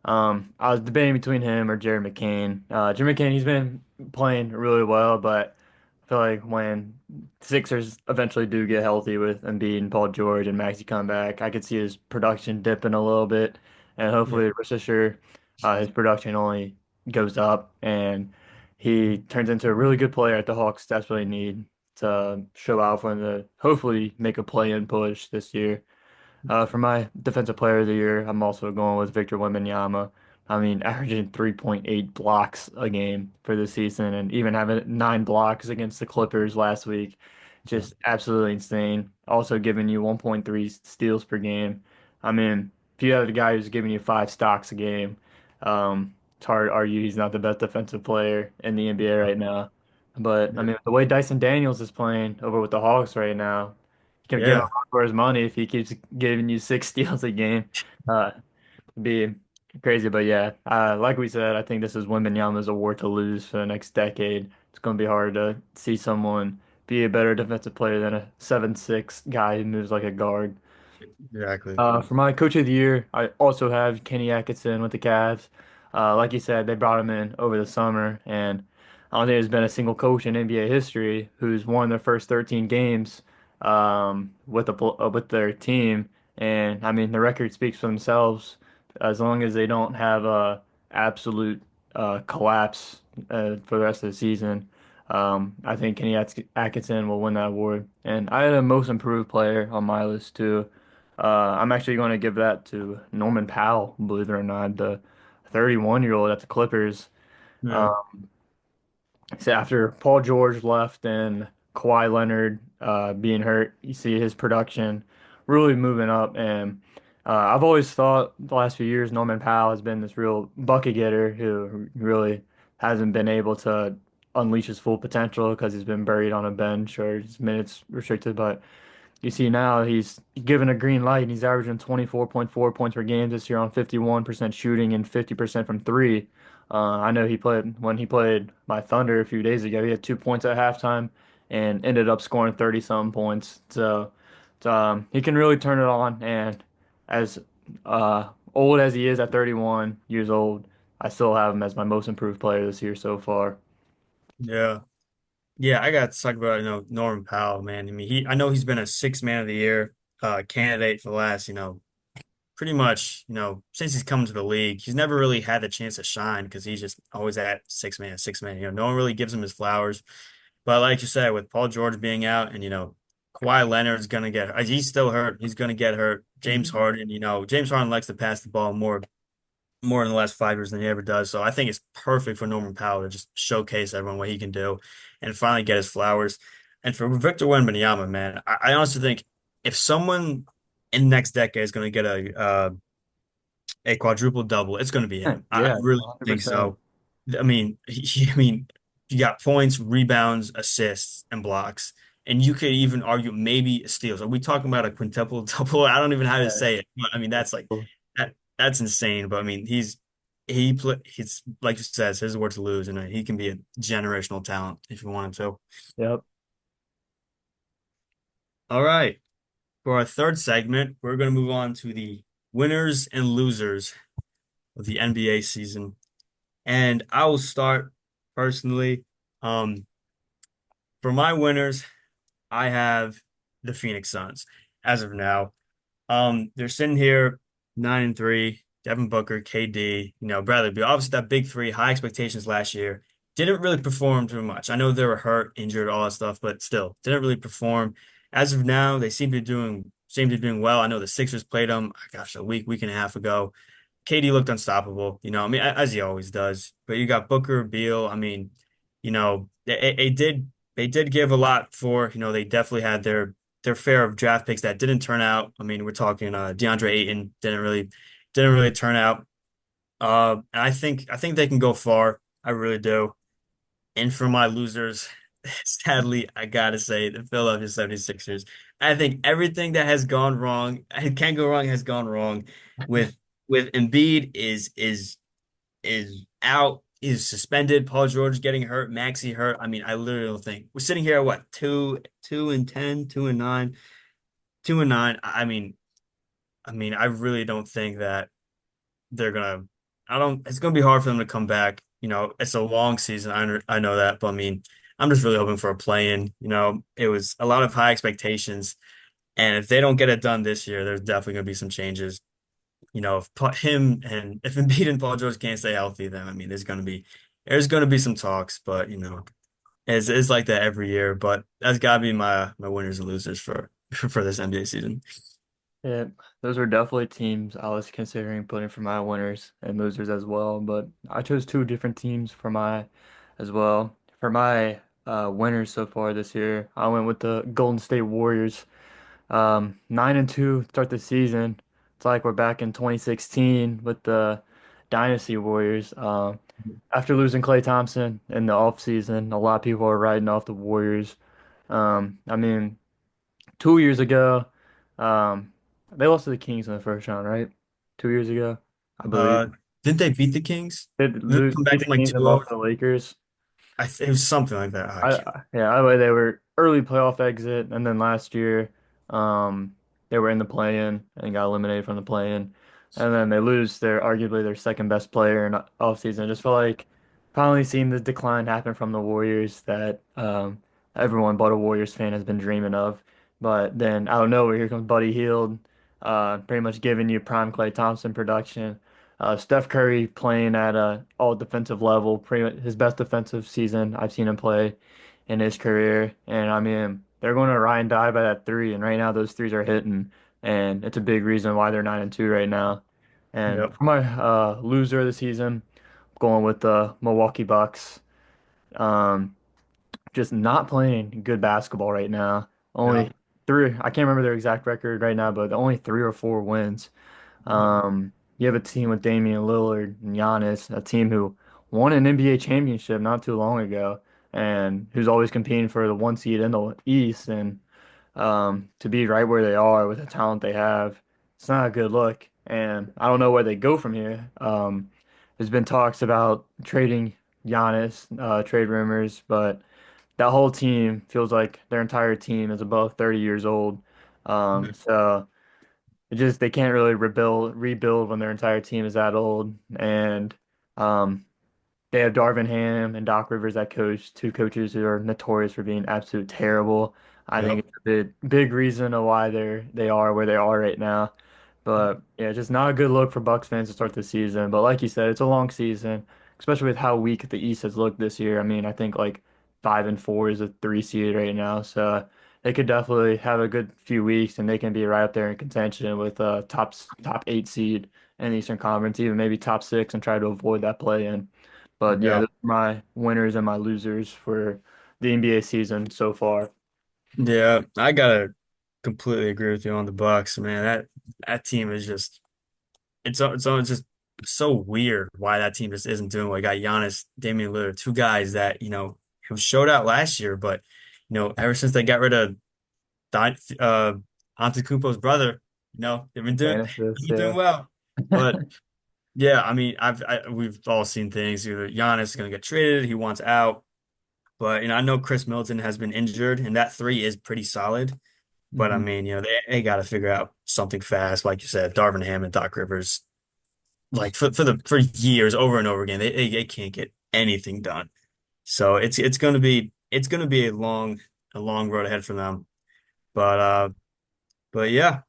I was debating between him or Jared McCain. Jared McCain, he's been playing really well, but I feel like when Sixers eventually do get healthy with Embiid and Paul George and Maxey come back, I could see his production dipping a little bit, and Yeah. hopefully Worcester, his production only goes up, and he turns into a really good player that the Hawks desperately need to show out for them to hopefully make a play-in push this year. For my defensive player of the year, I'm also going with Victor Wembanyama. I mean, averaging 3.8 blocks a game for the season and even having 9 blocks against the Clippers last week. Just absolutely insane. Also giving you 1.3 steals per game. I mean, if you have a guy who's giving you 5 stocks a game, it's hard to argue he's not the best defensive player in the NBA right now. But I Yeah. mean, the way Dyson Daniels is playing over with the Hawks right now, you can get him Yeah. for his money if he keeps giving you 6 steals a game. It'd be crazy, but yeah, like we said, I think this is Wembanyama's award to lose for the next decade. It's going to be hard to see someone be a better defensive player than a 7'6" guy who moves like a guard. Exactly. For my coach of the year, I also have Kenny Atkinson with the Cavs. Like you said, they brought him in over the summer, and I don't think there's been a single coach in NBA history who's won their first 13 games with their team. And I mean, the record speaks for themselves. As long as they don't have a absolute collapse for the rest of the season, I think Atkinson will win that award. And I had a most improved player on my list too. I'm actually going to give that to Norman Powell, believe it or not, the 31-year-old at the Clippers. Yeah. Uh, so after Paul George left and Kawhi Leonard being hurt, you see his production really moving up. And I've always thought the last few years Norman Powell has been this real bucket getter who really hasn't been able to unleash his full potential because he's been buried on a bench or his minutes restricted. But you see now he's given a green light and he's averaging 24.4 points per game this year on 51% shooting and 50% from three. I know he played when he played my Thunder a few days ago. He had 2 points at halftime and ended up scoring 30 some points. So he can really turn it on. And as old as he is at 31 years old, I still have him as my most improved player this year so far. Yeah. Yeah, I got to talk about, Norman Powell, man. I mean, I know he's been a six man of the year candidate for the last, pretty much, since he's come to the league. He's never really had the chance to shine because he's just always at six man, six man. No one really gives him his flowers. But like you said, with Paul George being out and, Kawhi Leonard's gonna he's still hurt. He's gonna get hurt. James Mhm. Harden, James Harden likes to pass the ball more in the last 5 years than he ever does. So I think it's perfect for Norman Powell to just showcase everyone what he can do and finally get his flowers. And for Victor Wembanyama, man, I honestly think if someone in the next decade is going to get a quadruple double, it's going to be him. I Yeah, really think 100%. so. I mean, I mean, you got points, rebounds, assists, and blocks. And you could even argue maybe steals. Are we talking about a quintuple double? I don't even know how to Yeah. say it. But I mean, that's like that's insane. But I mean, he's like you said, it's his word to lose, and he can be a generational talent if you want him to. Yep. All right. For our third segment, we're going to move on to the winners and losers of the NBA season. And I will start personally. Um, for my winners, I have the Phoenix Suns as of now. They're sitting here 9-3. Devin Booker, KD, Bradley Beal. Obviously, that big three, high expectations last year. Didn't really perform too much. I know they were hurt, injured, all that stuff, but still didn't really perform. As of now, they seem to be doing well. I know the Sixers played them, gosh, a week and a half ago. KD looked unstoppable, I mean, as he always does. But you got Booker, Beal. I mean, they did give a lot for, they definitely had their fair of draft picks that didn't turn out. I mean, we're talking DeAndre Ayton didn't really turn out. And I think they can go far. I really do. And for my losers, sadly, I gotta say the Philadelphia 76ers. I think everything that has gone wrong, it can go wrong, has gone wrong with Embiid is out, is suspended. Paul George getting hurt, Maxey hurt. I mean, I literally don't think we're sitting here at what, 2-10, 2-9, 2-9. I mean, I really don't think that they're gonna. I don't. It's gonna be hard for them to come back. It's a long season. I know that, but I mean, I'm just really hoping for a play-in. It was a lot of high expectations, and if they don't get it done this year, there's definitely gonna be some changes. If Embiid and Paul George can't stay healthy, then I mean, there's gonna be some talks, but it's like that every year. But that's gotta be my winners and losers for for this NBA season. Yeah, those are definitely teams I was considering putting for my winners and losers as well, but I chose two different teams for my as well. For my winners so far this year, I went with the Golden State Warriors. 9-2 start the season. It's like we're back in 2016 with the Dynasty Warriors. After losing Klay Thompson in the offseason, a lot of people are riding off the Warriors. I mean, 2 years ago, um, they lost to the Kings in the first round, right? 2 years ago, I believe. Uh, didn't they beat the Kings? They Didn't they lose, come back beat the from like Kings and 2-0? lost to the Lakers. It was something like that. I can't. Yeah, either way, they were early playoff exit, and then last year, they were in the play-in and got eliminated from the play-in, and then they lose their arguably their second best player in offseason. I just feel like finally seeing the decline happen from the Warriors that everyone but a Warriors fan has been dreaming of. But then out of nowhere, here comes Buddy Hield, pretty much giving you prime Klay Thompson production. Steph Curry playing at a all defensive level, pretty much his best defensive season I've seen him play in his career. And I mean, they're going to ride and die by that three, and right now those threes are hitting, and it's a big reason why they're 9-2 right now. And Yep. for my loser of the season, I'm going with the Milwaukee Bucks. Um, just not playing good basketball right now. Yeah. Only three, I can't remember their exact record right now, but only 3 or 4 wins. You have a team with Damian Lillard and Giannis, a team who won an NBA championship not too long ago, and who's always competing for the 1 seed in the East. And to be right where they are with the talent they have, it's not a good look. And I don't know where they go from here. There's been talks about trading Giannis, trade rumors, but that whole team feels like their entire team is above 30 years old. So. It just they can't really rebuild when their entire team is that old. And um, they have Darvin Ham and Doc Rivers that coach, two coaches who are notorious for being absolute terrible. I think Yep. it's a big reason of why they are where they are right now. But yeah, just not a good look for Bucks fans to start the season. But like you said, it's a long season, especially with how weak the East has looked this year. I mean, I think like 5-4 is a 3 seed right now, so they could definitely have a good few weeks, and they can be right up there in contention with top 8 seed in the Eastern Conference, even maybe top 6, and try to avoid that play in. But yeah, Yeah. those are my winners and my losers for the NBA season so far. Yeah. I gotta completely agree with you on the Bucks, man. That team is just it's just so weird why that team just isn't doing what got Giannis, Damian Lillard, two guys that, who showed out last year, but ever since they got rid of uh Antetokounmpo's brother, they've been doing Genesis, he's been yeah. doing well. But yeah, I mean, we've all seen things. Either Giannis is gonna get traded, he wants out. But I know Chris Middleton has been injured, and that three is pretty solid. But I hmm mean, they got to figure out something fast, like you said, Darvin Ham and Doc Rivers. Like for years, over and over again, they can't get anything done. So it's gonna be a long road ahead for them. But yeah,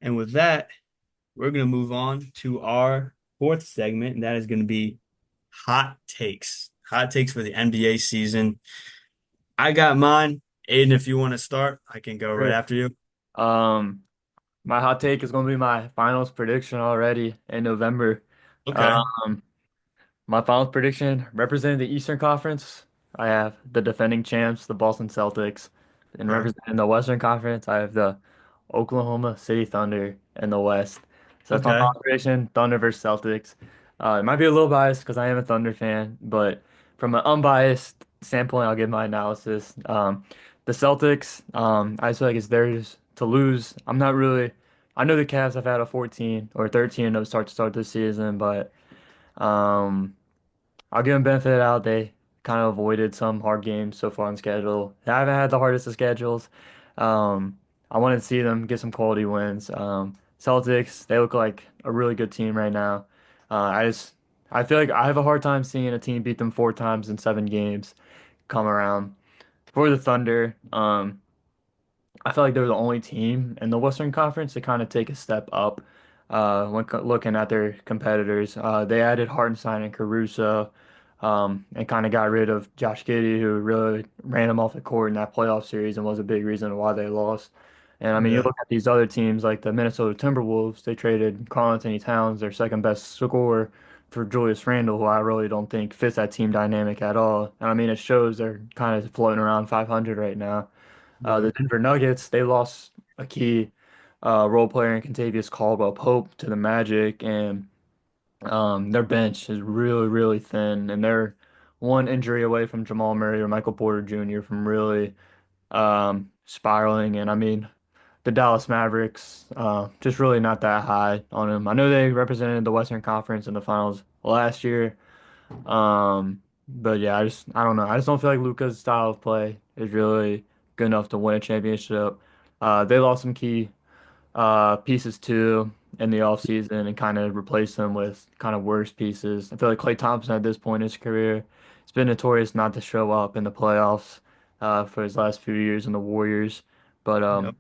and with that, we're gonna move on to our fourth segment, and that is gonna be hot takes. Hot takes for the NBA season. I got mine. Aiden, if you want to start, I can go right Sure. after you. Um, my hot take is going to be my finals prediction already in November. Okay. Um, My finals prediction representing the Eastern Conference, I have the defending champs, the Boston Celtics. And Okay. representing the Western Conference, I have the Oklahoma City Thunder in the West. So that's my Okay. finals prediction, Thunder versus Celtics. It might be a little biased because I am a Thunder fan, but from an unbiased standpoint, I'll give my analysis. The Celtics, I just feel like it's theirs to lose. I'm not really. I know the Cavs have had a 14 or 13 start this season, but um, I'll give them benefit of the doubt. They kind of avoided some hard games so far on schedule. They haven't had the hardest of schedules. Um, I want to see them get some quality wins. Celtics, they look like a really good team right now. I feel like I have a hard time seeing a team beat them 4 times in 7 games come around. For the Thunder, I feel like they're the only team in the Western Conference to kind of take a step up when looking at their competitors. They added Hartenstein and Caruso and kind of got rid of Josh Giddey, who really ran them off the court in that playoff series and was a big reason why they lost. And I mean, you Yeah, look at these other teams like the Minnesota Timberwolves, they traded Karl-Anthony Towns, their second best scorer, for Julius Randle, who I really don't think fits that team dynamic at all. And I mean, it shows they're kind of floating around 500 right now. yeah, The Denver Nuggets, they lost a key role player in Contavious Caldwell Pope to the Magic, and their bench is really, really thin, and they're one injury away from Jamal Murray or Michael Porter Jr. from really spiraling. And I mean, the Dallas Mavericks, just really not that high on them. I know they represented the Western Conference in the finals last year, but yeah, I don't know. I just don't feel like Luka's style of play is really good enough to win a championship. They lost some key pieces too in the offseason and kind of replaced them with kind of worse pieces. I feel like Klay Thompson at this point in his career, it's been notorious not to show up in the playoffs for his last few years in the Warriors. But yep.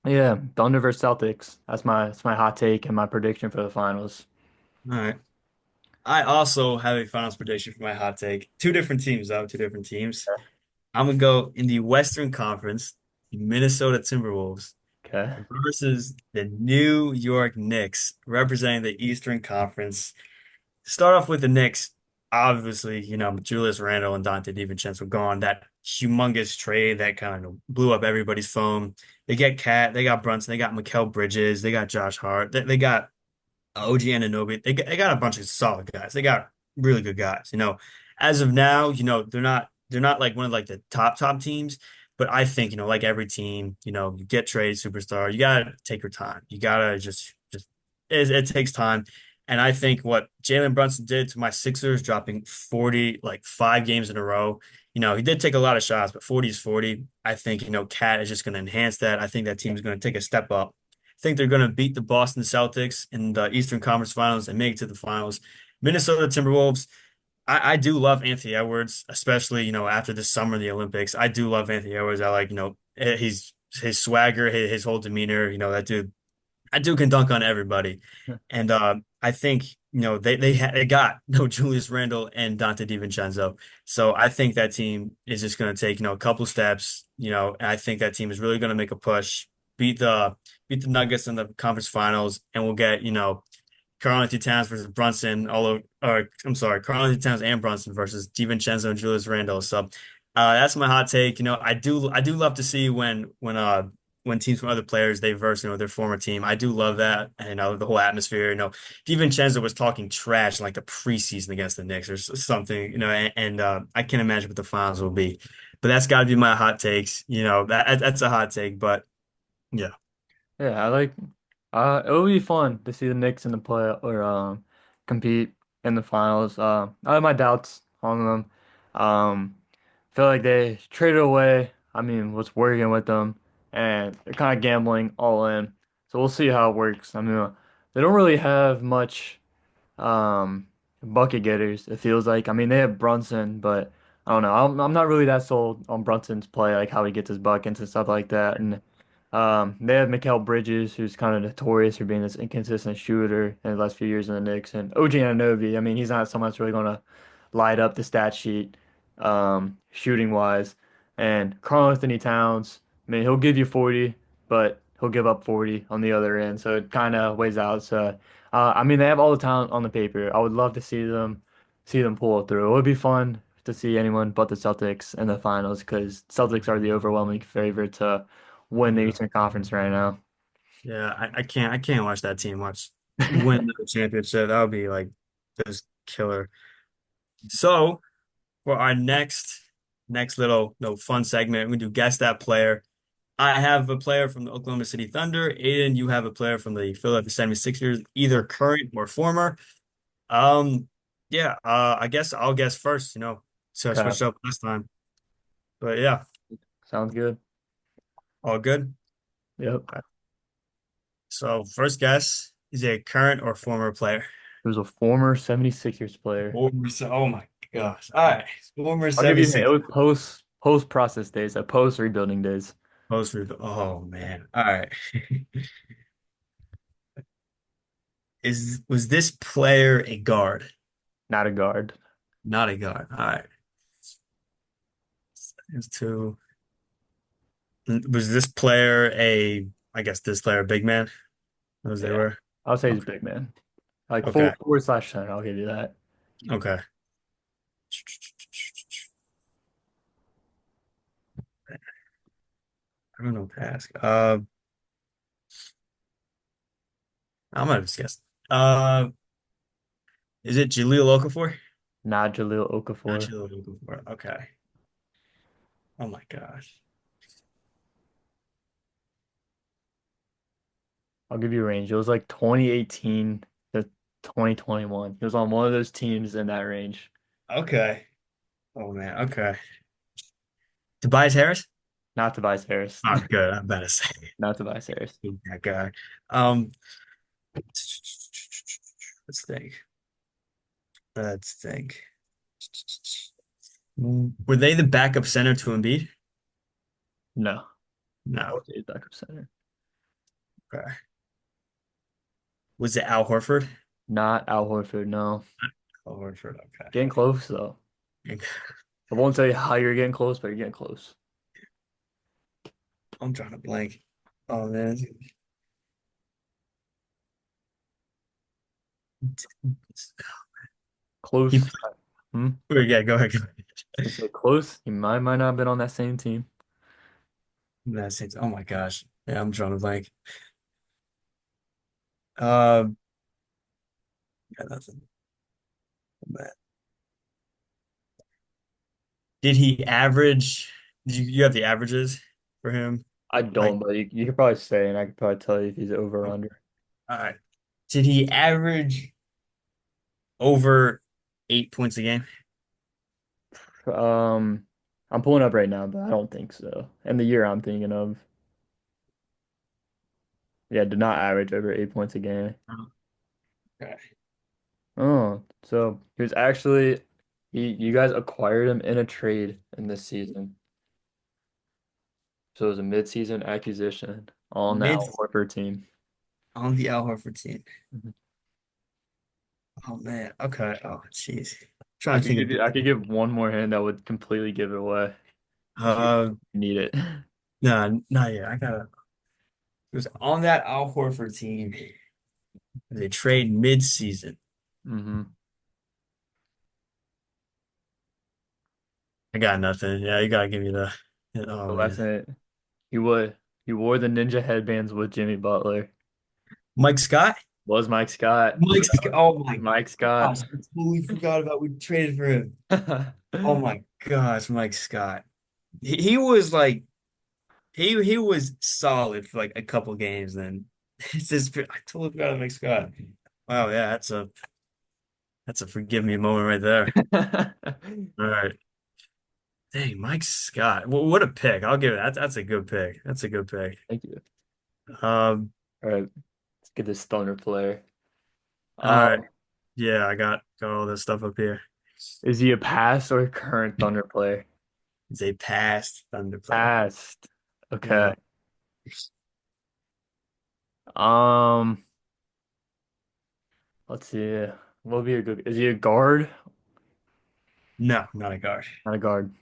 yeah, Thunder versus Celtics. That's my hot take and my prediction for the finals. All right. I also have a finals prediction for my hot take. Two different teams, though, two different teams. I'm gonna go in the Western Conference, the Minnesota Timberwolves Okay. versus the New York Knicks, representing the Eastern Conference. Start off with the Knicks. Obviously, Julius Randle and Dante DiVincenzo gone. That humongous trade that kind of blew up everybody's phone. They get Cat, they got Brunson, they got Mikal Bridges, they got Josh Hart, they got OG Anunoby. They got a bunch of solid guys. They got really good guys. As of now, they're not like one of like the top teams. But I think, like every team, you get traded superstar, you gotta take your time. You gotta just it takes time. And I think what Jalen Brunson did to my Sixers, dropping 40, like 5 games in a row, he did take a lot of shots, but 40 is 40. I think, Cat is just going to enhance that. I think that team is going to take a step up. I think they're going to beat the Boston Celtics in the Eastern Conference Finals and make it to the finals. Minnesota Timberwolves, I do love Anthony Edwards, especially, after this summer in the Olympics. I do love Anthony Edwards. I like, he's his swagger, his whole demeanor, that dude can dunk on everybody. And I think, they got no Julius Randle and Dante DiVincenzo. So I think that team is just going to take, a couple steps, and I think that team is really going to make a push, beat the beat the Nuggets in the conference finals, and we'll get, Karl-Anthony Towns versus Brunson all over, or I'm sorry, Karl-Anthony Towns and Brunson versus DiVincenzo and Julius Randle. So that's my hot take. I do love to see when teams from other players they verse, their former team. I do love that. And the whole atmosphere. DiVincenzo was talking trash in like the preseason against the Knicks or something, and I can't imagine what the finals will be. But that's got to be my hot takes. That's a hot take, but yeah. Yeah, I like. It would be fun to see the Knicks in the play or compete in the finals. I have my doubts on them. Feel like they traded away. I mean, what's working with them, and they're kind of gambling all in. So we'll see how it works. I mean, they don't really have much um bucket getters. It feels like. I mean, they have Brunson, but I don't know. I'm not really that sold on Brunson's play, like how he gets his buckets and stuff like that. And they have Mikal Bridges, who's kind of notorious for being this inconsistent shooter in the last few years in the Knicks, and OG Anunoby. I mean, he's not someone that's really going to light up the stat sheet, shooting wise. And Karl Anthony Towns, I mean, he'll give you 40, but he'll give up 40 on the other end, so it kind of weighs out. So, I mean, they have all the talent on the paper. I would love to see them pull it through. It would be fun to see anyone but the Celtics in the finals because Celtics are the overwhelming favorite to win the Yeah. Eastern Conference right now. Yeah, I can't watch that team win the championship. That would be like just killer. So for our next little no fun segment, we do guess that player. I have a player from the Oklahoma City Thunder. Aiden, you have a player from the Philadelphia 76ers, either current or former. Um, yeah, I guess I'll guess first, so I Okay, switched up last time. But yeah, sounds good. all good. Yep. Okay. So first guess, is he a current or former player? He was a former 76ers player. Oh my gosh. All right. Former I'll give you a hint. It 76 was post process days, post rebuilding days. Oh man. All right. Was this player a guard? Not a guard. Not a guard. All right. There's two. Was this player I guess this player a big man? Those they Yeah. were? I'll say he's Okay. big man. Like full Okay. forward slash center. I'll give you that. Okay. I don't know what to ask. I'm gonna just guess. Uh, is it Jahlil Okafor? Not Jahlil Not Okafor. Jahlil Okafor. Okay. Oh my gosh. I'll give you a range. It was like 2018 to 2021. He was on one of those teams in that range. Okay. Oh man. Okay. Tobias Harris? Not Tobias Harris. Oh, good. I'm about to say Not Tobias Harris. that guy. Um, let's think. Let's think. Were they the backup center to Embiid? No. I No. would say he's backup center. Okay. Was it Al Horford? Not Al Horford, no. Al Horford. Getting close though. Okay. I won't tell you how you're getting close, but you're getting close. I'm trying to blank. Oh man. He, Close. Hmm? yeah, go ahead. Go I ahead. say close. He might not have been on that same team. Oh my gosh. Yeah, I'm drawing a blank. Uh, got nothing. Did he average? You have the averages for him? I Like, don't, but you could probably say, and I could probably tell you if he's over or all under. right. Did he average over 8 points a game? Um, I'm pulling up right now, but I don't think so. And the year I'm thinking of, yeah, did not average over 8 points a game. Oh, okay. Oh, so he was actually you guys acquired him in a trade in this season. So it was a mid-season acquisition on the Mid Al Horford team. on the Al Horford team. Mhm. Oh man. Okay. Oh jeez. I Trying to could think give of you I could give one more hand that would completely give it away if you uh need it. no, not yet. I gotta it was on that Al Horford team. They trade mid-season. hmm I got nothing. Yeah, you gotta give me the oh So that's man. it. He would he wore the ninja headbands with Jimmy Butler. Mike Scott? Was Mike Scott. Mike Scott. Oh my Mike Scott. gosh, I totally forgot about we traded for him. Oh my gosh, Mike Scott. He was like he was solid for like a couple games then. It's just I totally forgot about Mike Scott. Wow, yeah, that's a forgive me moment right there. All right. Dang, Mike Scott. What a pick. I'll give it. That's a good pick. That's a good pick. Thank you. Um, All right, let's get this Thunder player. all right. Um, Yeah, I got all this stuff up here. is he a past or current Thunder player? It's a past Thunder player. Past. Okay. Yeah. Um, let's see. What would be a good? Is he a guard? No, not a guard. Not a guard.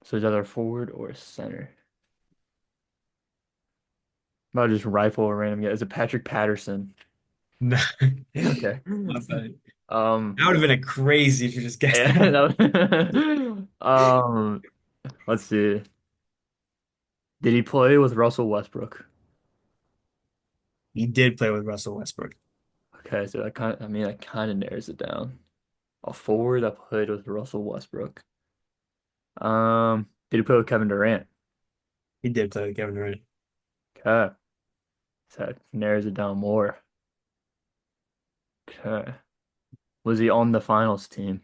So he's either a forward or a center. I'll just rifle a random guy. Is it Patrick Patterson? No. Okay. Not funny. Um, That would have been a crazy if you just guessed yeah, that. let's see. Did he play with Russell Westbrook? He did play with Russell Westbrook. Okay, so I mean, that kind of narrows it down. A forward that played with Russell Westbrook. Did he play with Kevin Durant? He did play with Kevin Durant. Okay. So that narrows it down more. Okay. Was he on the finals team?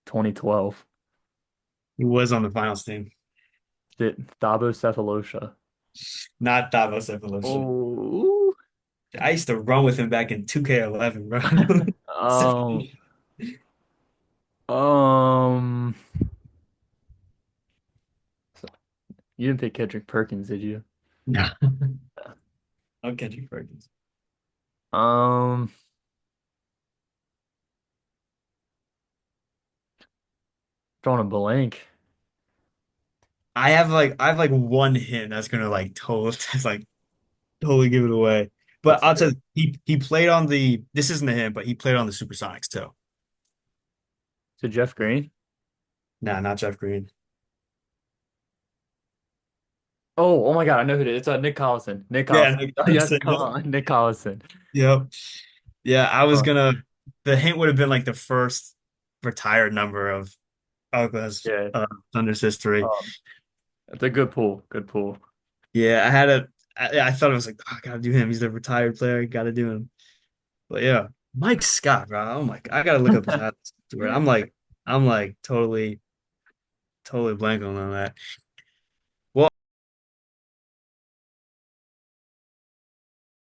2012. He was on the finals team. Is it Thabo Sefolosha? Not Davos Evolution. Oh. I used to run with him back in 2K11, bro. Um, um, you didn't pick Kendrick Perkins, did you? No. I'm Kendrick Perkins. Um, drawing a blank. I have like one hint that's gonna like total that's like totally give it away. But Let's I'll say, tell you, he played on the this isn't a hint, but he played on the Supersonics too. so Jeff Green? Nah, not Jeff Green. Oh my God, I know who it is. It's Nick Collison. Nick Yeah, Collison. Nick Oh, yes, Collison. come on, Nick Collison. Yep. Yeah, I was Uh, gonna the hint would have been like the first retired number of Oklahoma's yeah. Thunder's history. Um, it's a good pull. Good pull. Yeah, I thought it was like, oh, I gotta do him. He's the retired player, gotta do him. But yeah, Mike Scott, bro. Oh my, I gotta look up his highlights. I'm like totally blanking on that.